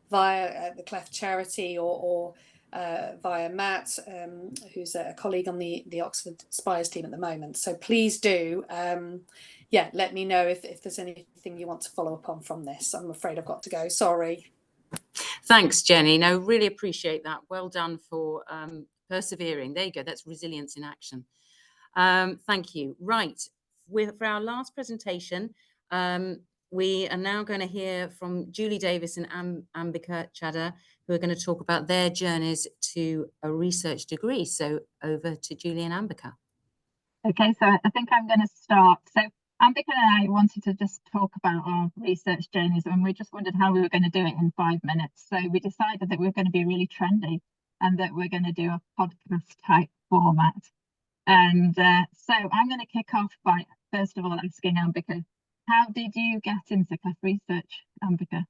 via the Cleft charity or via Matt, who's a colleague on the Oxford Spires team at the moment. So please do, let me know if there's anything you want to follow up on from this. I'm afraid I've got to go. Sorry. Thanks, Jenny. No, really appreciate that. Well done for persevering. There you go. That's resilience in action. Thank you. Right. For our last presentation, we are now going to hear from Julie Davis and Ambika Chadha, who are going to talk about their journeys to a research degree. So over to Julie and Ambika. Okay, so I think I'm going to start. So Ambika and I wanted to just talk about our research journeys, and we just wondered how we were going to do it in 5 minutes. So we decided that we were going to be really trendy and that we're going to do a podcast type format. And so I'm going to kick off by, first of all, asking Ambika, how did you get into Cleft research, Ambika?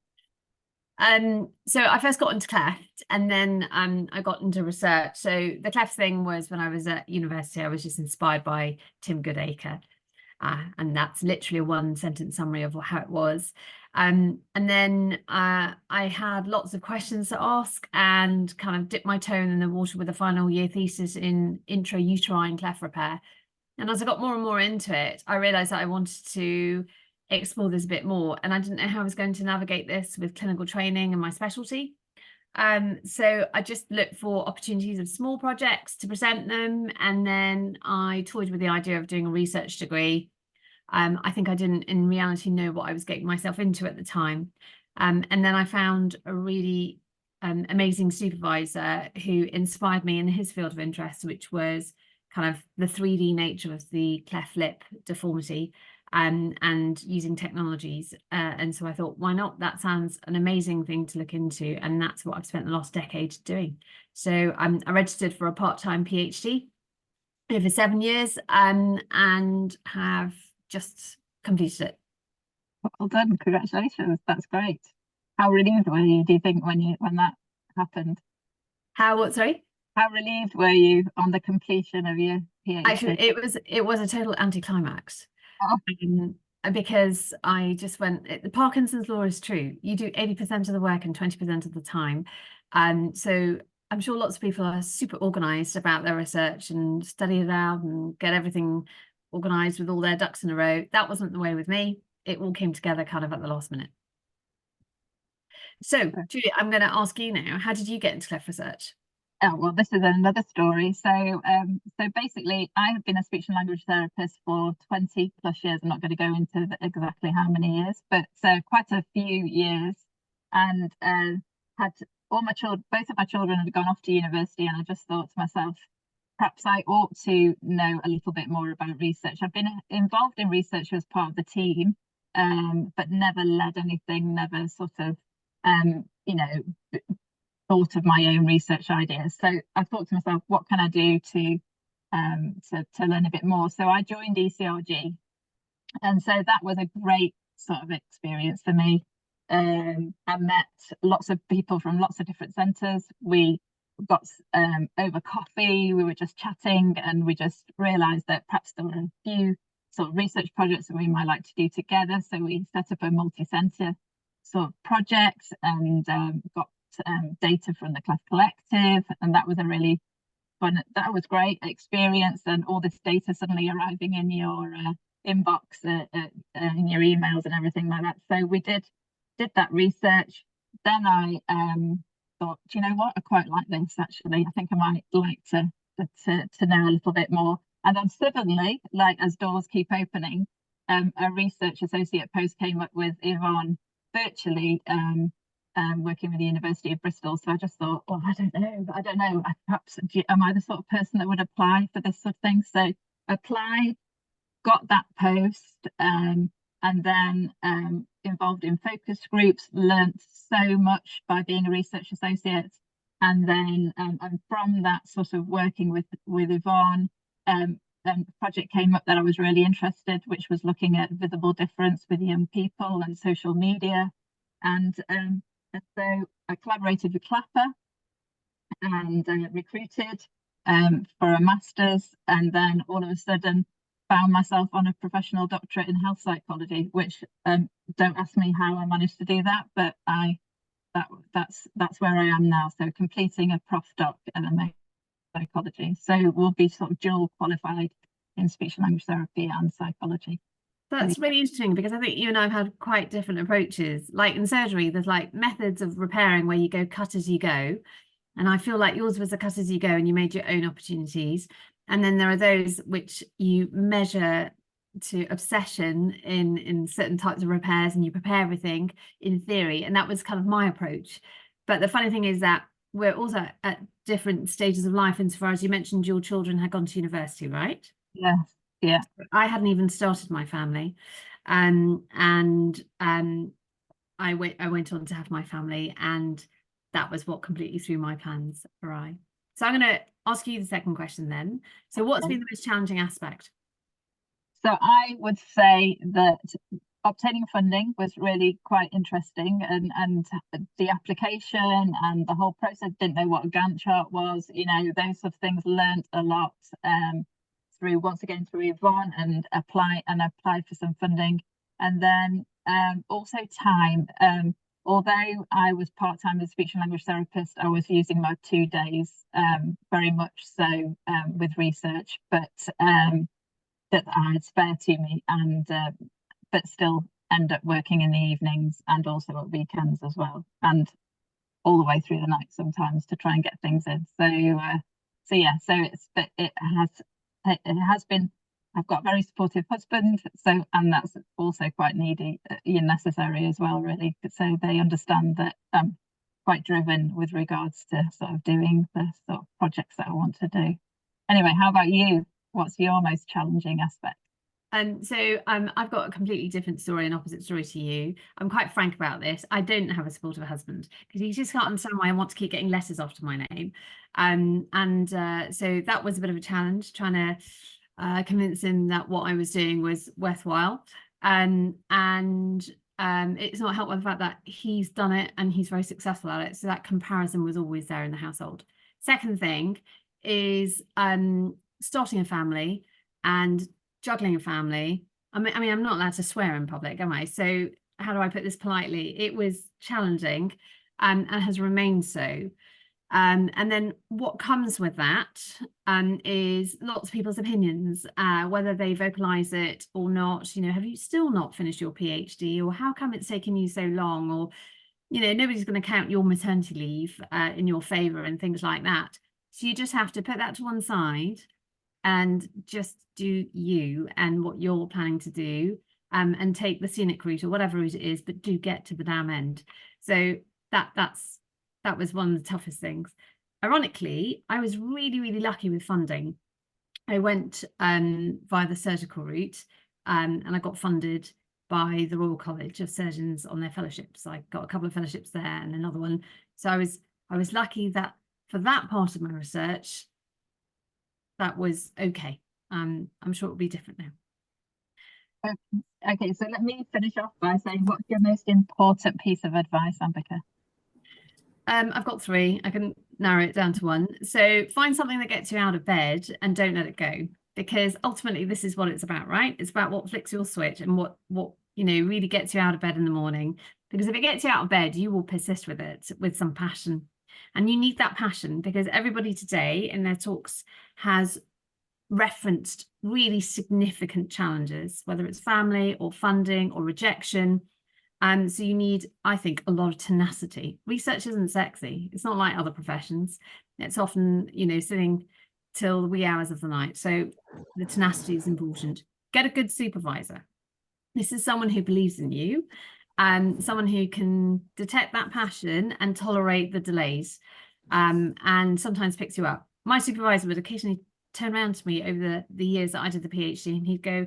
So I first got into Cleft, and then I got into research. So the Cleft thing was when I was at university, I was just inspired by Tim Goodacre. And that's literally a one-sentence summary of how it was. And then I had lots of questions to ask and kind of dipped my toe in the water with a final year thesis in intrauterine cleft repair. And as I got more and more into it, I realised that I wanted to explore this a bit more, and I didn't know how I was going to navigate this with clinical training and my specialty. So I just looked for opportunities of small projects to present them, and then I toyed with the idea of doing a research degree. I think I didn't in reality know what I was getting myself into at the time. And then I found a really amazing supervisor who inspired me in his field of interest, which was kind of the 3D nature of the cleft lip deformity and using technologies. And so I thought, why not? That sounds an amazing thing to look into. And that's what I've spent the last decade doing. So I registered for a part-time PhD over 7 years and have just completed it. Well done, congratulations, that's great. How relieved were you, do you think, when that happened? Sorry? How relieved were you on the completion of your PhD? Actually, it was a total anticlimax. Oh. Because I just went, the Parkinson's law is true. You do 80% of the work in 20% of the time. So I'm sure lots of people are super organized about their research and study it out and get everything organized with all their ducks in a row. That wasn't the way with me. It all came together kind of at the last minute. So, Julia, I'm going to ask you now, how did you get into cleft research? Oh, well, this is another story. So basically, I have been a speech and language therapist for 20 plus years. I'm not going to go into exactly how many years, but quite a few years, and had all my children, both of my children had gone off to university, and I just thought to myself, perhaps I ought to know a little bit more about research. I've been involved in research as part of the team, but never led anything, never sort of, thought of my own research ideas. So I thought to myself, what can I do to learn a bit more? So I joined ECRG, and so that was a great sort of experience for me. I met lots of people from lots of different centres. We got over coffee, we were just chatting, and we just realised that perhaps there were a few sort of research projects that we might like to do together. So we set up a multi-centre sort of project and got data from the Cleft Collective, and that was a really fun, that was great experience, and all this data suddenly arriving in your inbox, in your emails and everything like that. So we did that research. Then I thought, do you know what, I quite like this actually. I think I might like to know a little bit more. And then suddenly, like as doors keep opening, a research associate post came up with Yvonne virtually, working with the University of Bristol. So I just thought, well, I don't know, perhaps am I the sort of person that would apply for this sort of thing? So applied, got that post, and then involved in focus groups, learnt so much by being a research associate. And then and from that sort of working with Yvonne, a project came up that I was really interested, which was looking at visible difference with young people and social media. And so I collaborated with Clapper and recruited for a master's, and then all of a sudden found myself on a professional doctorate in health psychology, which don't ask me how I managed to do that, but that's where I am now. So completing a prof doc in psychology. So we'll be sort of dual qualified in speech and language therapy and psychology. That's really interesting, because I think you and I have had quite different approaches. Like in surgery, there's like methods of repairing where you go cut as you go. And I feel like yours was a cut as you go and you made your own opportunities. And then there are those which you measure to obsession in certain types of repairs, and you prepare everything in theory. And that was kind of my approach. But the funny thing is that we're also at different stages of life, insofar as you mentioned your children had gone to university, right? Yes. Yeah. I hadn't even started my family, and I went on to have my family, and that was what completely threw my plans awry. So I'm going to ask you the second question then. So what's been the most challenging aspect? So I would say that obtaining funding was really quite interesting, and the application and the whole process, didn't know what a Gantt chart was, those sort of things, learned a lot through Yvonne, and applied for some funding. And then also time, although I was part-time as a speech and language therapist, I was using my 2 days very much so with research, but that I had spare to me, and but still end up working in the evenings and also at weekends as well, and all the way through the night sometimes to try and get things in. So yeah, so it has been I've got a very supportive husband, so, and that's also quite needy, necessary as well, really. So they understand that I'm quite driven with regards to sort of doing the sort of projects that I want to do. Anyway, how about you? What's your most challenging aspect? So I've got a completely different story, an opposite story to you. I'm quite frank about this. I don't have a supportive husband because he just can't understand why I want to keep getting letters after my name. So that was a bit of a challenge, trying to convince him that what I was doing was worthwhile. It's not helped by the fact that he's done it and he's very successful at it. So that comparison was always there in the household. Second thing is starting a family and juggling a family. I mean, I'm not allowed to swear in public, am I? So how do I put this politely? It was challenging, and has remained so. And then what comes with that is lots of people's opinions, whether they vocalize it or not. You know, have you still not finished your PhD, or how come it's taken you so long? Or, you know, nobody's going to count your maternity leave in your favor and things like that. So you just have to put that to one side and just do you and what you're planning to do, and take the scenic route or whatever it is, but do get to the damn end. So that was one of the toughest things. Ironically, I was really, really lucky with funding. I went via the surgical route, and I got funded by the Royal College of Surgeons on their fellowships. I got a couple of fellowships there and another one. So I was lucky that for that part of my research, that was okay. I'm sure it'll be different now. Okay, so let me finish off by saying, what's your most important piece of advice, Ambika? I've got three. I can narrow it down to one. So find something that gets you out of bed and don't let it go, because ultimately this is what it's about, right? It's about what flicks your switch and what you know really gets you out of bed in the morning. Because if it gets you out of bed, you will persist with it with some passion. And you need that passion, because everybody today in their talks has referenced really significant challenges, whether it's family or funding or rejection. So you need, I think, a lot of tenacity. Research isn't sexy. It's not like other professions. It's often, you know, sitting till the wee hours of the night. So the tenacity is important. Get a good supervisor. This is someone who believes in you, and someone who can detect that passion and tolerate the delays, and sometimes picks you up. My supervisor would occasionally turn around to me over the years that I did the PhD, and he'd go,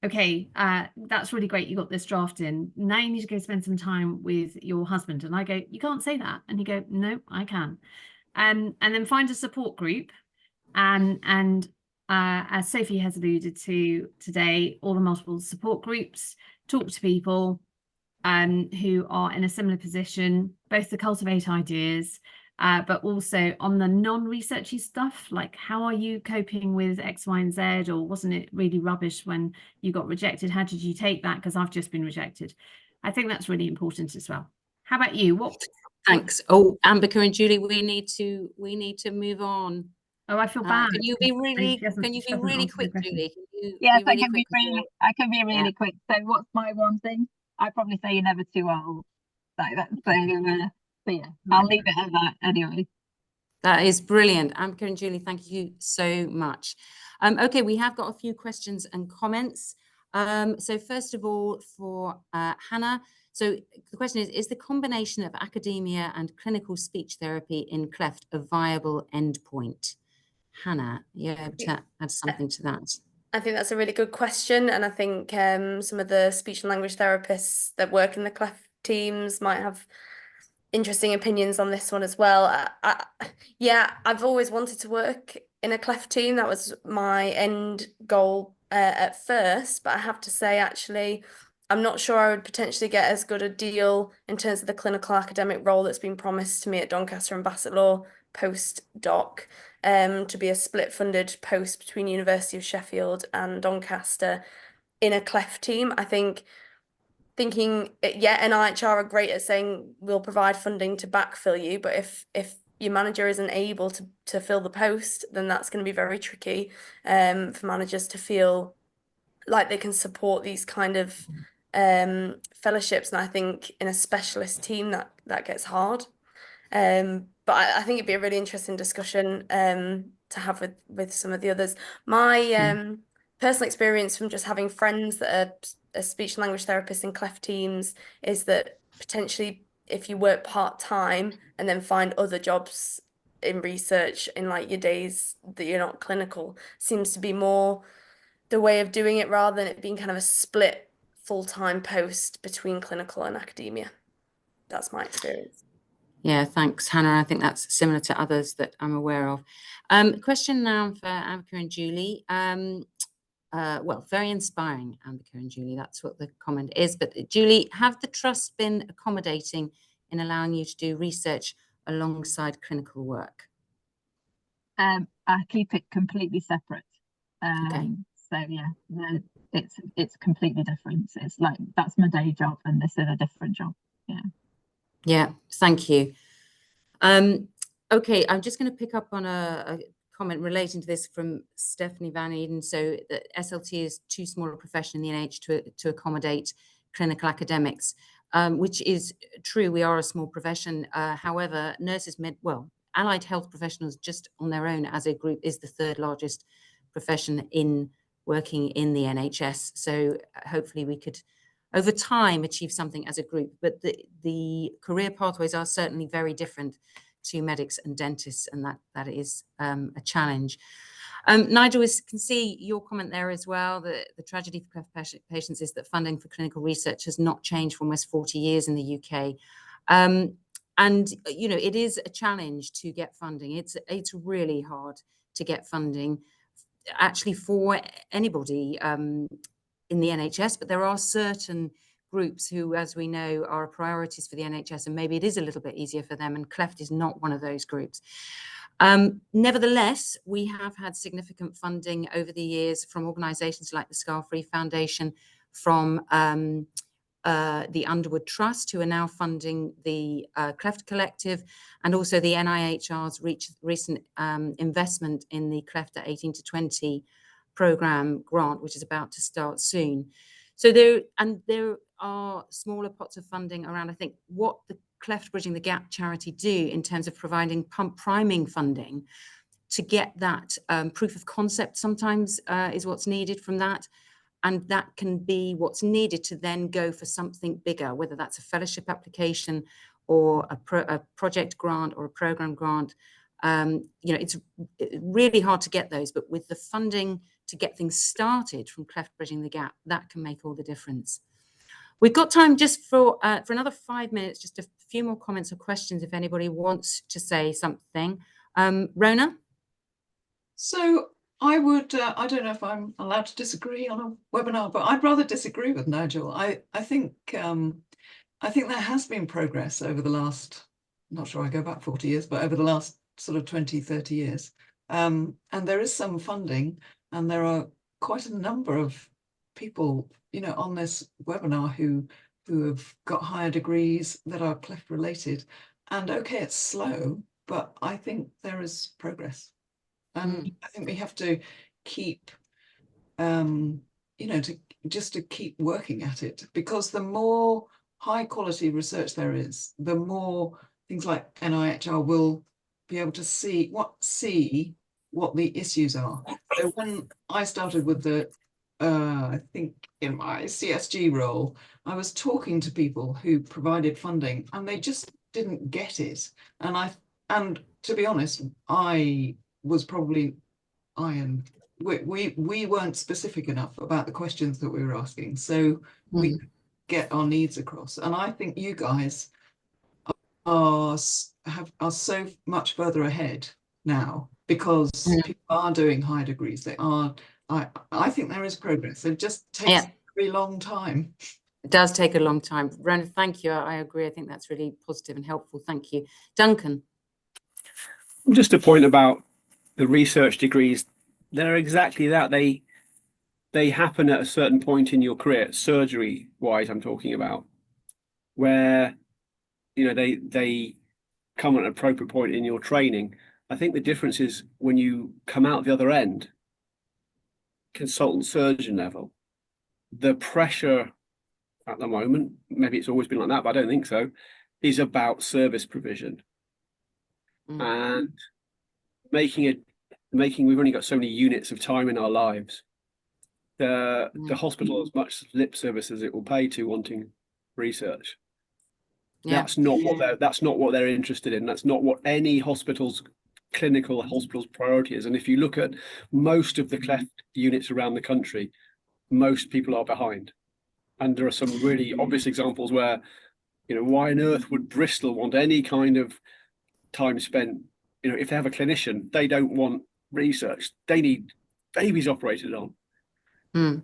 okay, that's really great, you got this draft in, now you need to go spend some time with your husband. And I go, you can't say that. And he go, no, I can. And then find a support group, and as Sophie has alluded to today, all the multiple support groups, talk to people who are in a similar position, both to cultivate ideas, but also on the non-researchy stuff, like how are you coping with X, Y, and Z, or wasn't it really rubbish when you got rejected? How did you take that? Because I've just been rejected. I think that's really important as well. How about you? Thanks. Oh, Ambika and Julie, we need to move on. Oh, I feel bad. Can you be really quick, Julie? Yes, I can be really quick. So what's my one thing? I'd probably say you're never too old. Like that. So yeah, I'll leave it at that anyway. That is brilliant. Ambika and Julie, thank you so much. Okay, we have got a few questions and comments. So first of all, for Hannah, so the question is the combination of academia and clinical speech therapy in Cleft a viable endpoint? Hannah, you're able to add something to that? I think that's a really good question. And I think some of the speech and language therapists that work in the Cleft teams might have interesting opinions on this one as well. Yeah, I've always wanted to work in a Cleft team. That was my end goal at first, but I have to say, actually, I'm not sure I would potentially get as good a deal in terms of the clinical academic role that's been promised to me at Doncaster and Bassett Law post-doc, to be a split-funded post between University of Sheffield and Doncaster in a Cleft team. I think thinking, yeah, NIHR are great at saying we'll provide funding to backfill you, but if your manager isn't able to fill the post, then that's going to be very tricky for managers to feel like they can support these kind of fellowships. And I think in a specialist team that gets hard. But I think it'd be a really interesting discussion to have with some of the others. My personal experience from just having friends that are speech and language therapists in Cleft teams is that potentially if you work part-time and then find other jobs in research in like your days that you're not clinical, seems to be more the way of doing it rather than it being kind of a split full-time post between clinical and academia. That's my experience. Yeah, thanks, Hannah. I think that's similar to others that I'm aware of. Question now for Ambika and Julie. Well, very inspiring, Ambika and Julie. That's what the comment is. But Julie, have the trusts been accommodating in allowing you to do research alongside clinical work? I keep it completely separate. Okay. So yeah, it's completely different. It's like that's my day job, and this is a different job. Yeah. Yeah. Thank you. Okay, I'm just going to pick up on a comment relating to this from Stephanie Van Eden. So that SLT is too small a profession in the NH to accommodate clinical academics, which is true. We are a small profession. However, nurses, allied health professionals just on their own as a group is the third largest profession in working in the NHS. So hopefully we could, over time, achieve something as a group. But the career pathways are certainly very different to medics and dentists, and that is a challenge. Nigel, we can see your comment there as well. The tragedy for Cleft patients is that funding for clinical research has not changed for almost 40 years in the UK. And, you know, it is a challenge to get funding. It's really hard to get funding, actually, for anybody in the NHS, but there are certain groups who, as we know, are priorities for the NHS, and maybe it is a little bit easier for them, and Cleft is not one of those groups. Nevertheless, we have had significant funding over the years from organisations like the Scar Free Foundation, from the Underwood Trust, who are now funding the Cleft Collective, and also the NIHR's recent investment in the Cleft at 18 to 20 programme grant, which is about to start soon. So there are smaller pots of funding around. I think what the Cleft Bridging the Gap charity do in terms of providing pump priming funding to get that proof of concept sometimes is what's needed from that. And that can be what's needed to then go for something bigger, whether that's a fellowship application or a project grant or a program grant. You know, it's really hard to get those, but with the funding to get things started from Cleft Bridging the Gap, that can make all the difference. We've got time just for another 5 minutes, just a few more comments or questions if anybody wants to say something. Rona? So I would, I don't know if I'm allowed to disagree on a webinar, but I'd rather disagree with Nigel. I think there has been progress over the last, not sure I go back 40 years, but over the last sort of 20, 30 years. And there is some funding, and there are quite a number of people, you know, on this webinar who have got higher degrees that are Cleft related. And okay, it's slow, but I think there is progress. And I think we have to keep, you know, to keep working at it, because the more high quality research there is, the more things like NIHR will be able to see what the issues are. So when I started with the, I think in my CSG role, I was talking to people who provided funding, and they just didn't get it. And to be honest, we weren't specific enough about the questions that we were asking, so we could get our needs across. And I think you guys are so much further ahead now, because people are doing high degrees. They are. I think there is progress. It just takes a very long time. It does take a long time. Rona, thank you. I agree. I think that's really positive and helpful. Thank you. Duncan? Just a point about the research degrees. They're exactly that. They happen at a certain point in your career, surgery-wise I'm talking about, where, you know, they come at an appropriate point in your training. I think the difference is when you come out the other end, consultant surgeon level, the pressure at the moment, maybe it's always been like that, but I don't think so, is about service provision. And we've only got so many units of time in our lives. the hospital as much lip service as it will pay to wanting research. Yeah. That's not what they're interested in. That's not what any clinical hospital's priority is. And if you look at most of the cleft units around the country, most people are behind. And there are some really obvious examples where, why on earth would Bristol want any kind of time spent? If they have a clinician, they don't want research. They need babies operated on. Mm.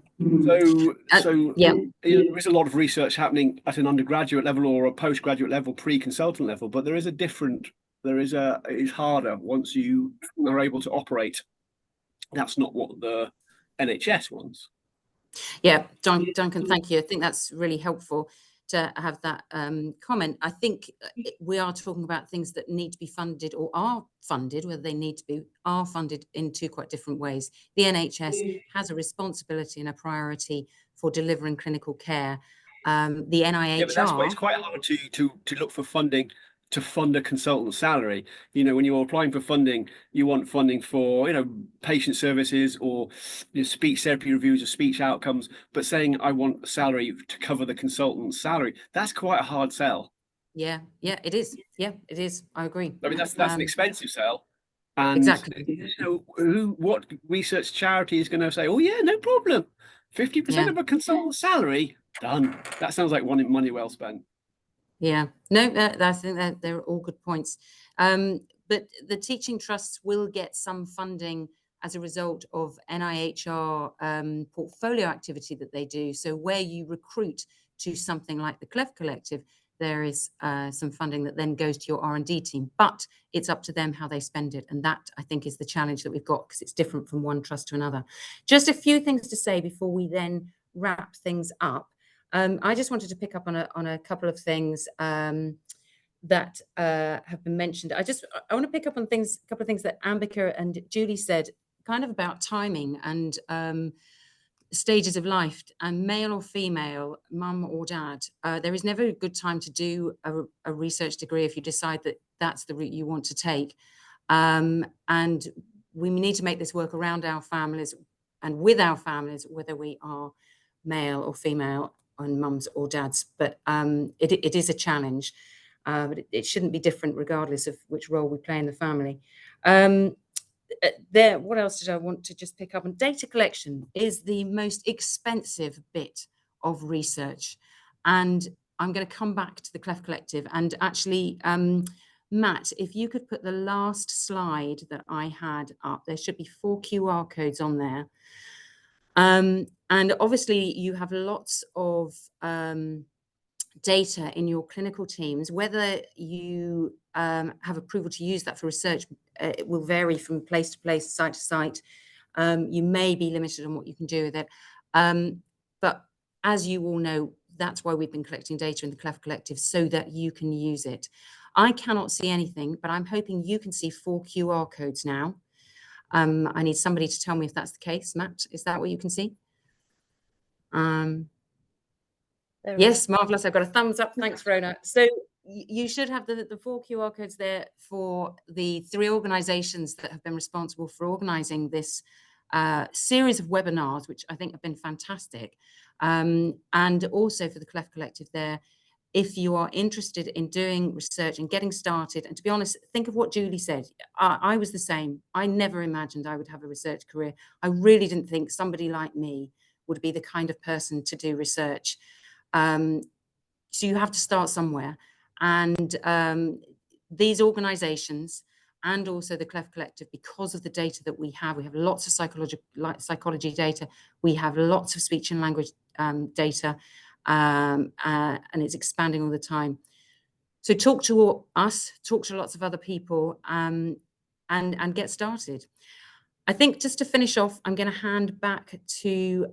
So yeah, there is a lot of research happening at an undergraduate level or a postgraduate level, pre-consultant level, but it's harder once you are able to operate. That's not what the NHS wants. Yeah, Duncan, thank you. I think that's really helpful to have that comment. I think we are talking about things that need to be funded or are funded, whether they need to be, are funded in two quite different ways. The NHS has a responsibility and a priority for delivering clinical care. The NIHR... Yeah, but that's why it's quite hard to look for funding to fund a consultant salary. When you're applying for funding, you want funding for, patient services or speech therapy reviews or speech outcomes, but saying I want a salary to cover the consultant's salary, that's quite a hard sell. Yeah, it is. Yeah, it is. I agree. I mean, that's an expensive sell. And exactly. What research charity is going to say, oh yeah, no problem. 50% of a consultant's salary, done. That sounds like money well spent. Yeah, no, I think that they're all good points. But the teaching trusts will get some funding as a result of NIHR portfolio activity that they do. So where you recruit to something like the Cleft Collective, there is some funding that then goes to your R&D team, but it's up to them how they spend it. And that, I think, is the challenge that we've got, because it's different from one trust to another. Just a few things to say before we then wrap things up. I just wanted to pick up on a couple of things that have been mentioned. I want to pick up on a couple of things that Ambika and Julie said, kind of about timing and stages of life, and male or female, mum or dad. There is never a good time to do a research degree if you decide that that's the route you want to take. And we need to make this work around our families and with our families, whether we are male or female, on mums or dads, but it is a challenge, but it shouldn't be different regardless of which role we play in the family. What else did I want to just pick up on? Data collection is the most expensive bit of research, and I'm going to come back to the Cleft Collective. And actually, Matt, if you could put the last slide that I had up, there should be 4 QR codes on there. And obviously you have lots of data in your clinical teams. Whether you have approval to use that for research, it will vary from place to place, site to site. You may be limited on what you can do with it. But as you all know, that's why we've been collecting data in the Cleft Collective, so that you can use it. I cannot see anything, but I'm hoping you can see 4 QR codes now. I need somebody to tell me if that's the case. Matt, is that what you can see? Yes, marvelous. I've got a thumbs up. Thanks, Rona. So you should have the 4 QR codes there for the 3 organizations that have been responsible for organizing this series of webinars, which I think have been fantastic. And also for the Cleft Collective there, if you are interested in doing research and getting started. And to be honest, think of what Julie said. I was the same. I never imagined I would have a research career. I really didn't think somebody like me would be the kind of person to do research. So you have to start somewhere. And these organizations and also the Cleft Collective, because of the data that we have lots of psychology data, we have lots of speech and language data, and it's expanding all the time. So talk to us, talk to lots of other people, and get started. I think just to finish off, I'm going to hand back to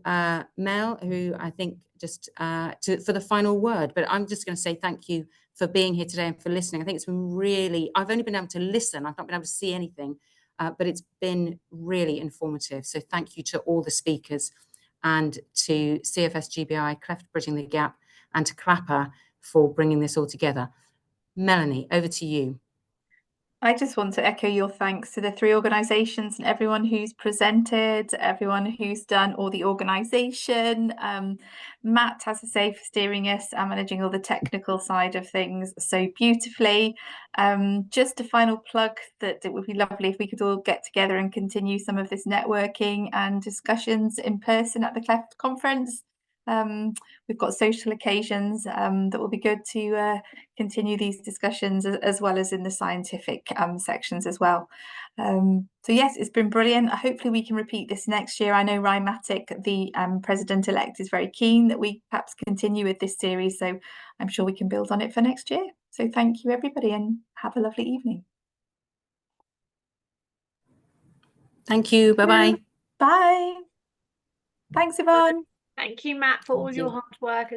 Mel, who I think just for the final word. But I'm just going to say thank you for being here today and for listening. I think it's been really, I've only been able to listen. I've not been able to see anything, but it's been really informative. So thank you to all the speakers and to CFSGBI, Cleft Bridging the Gap, and to Clapper for bringing this all together. Melanie, over to you. I just want to echo your thanks to the 3 organisations and everyone who's presented, everyone who's done all the organisation. Matt, as I say, for steering us and managing all the technical side of things so beautifully. Just a final plug that it would be lovely if we could all get together and continue some of this networking and discussions in person at the Cleft conference. We've got social occasions that will be good to continue these discussions as well as in the scientific sections as well. So yes, it's been brilliant. Hopefully we can repeat this next year. I know Ryan Mattick, the president-elect, is very keen that we perhaps continue with this series, so I'm sure we can build on it for next year. So thank you everybody and have a lovely evening. Thank you. Bye-bye. Bye. Thanks, Yvonne. Thank you, Matt, for all Thank your you. hard work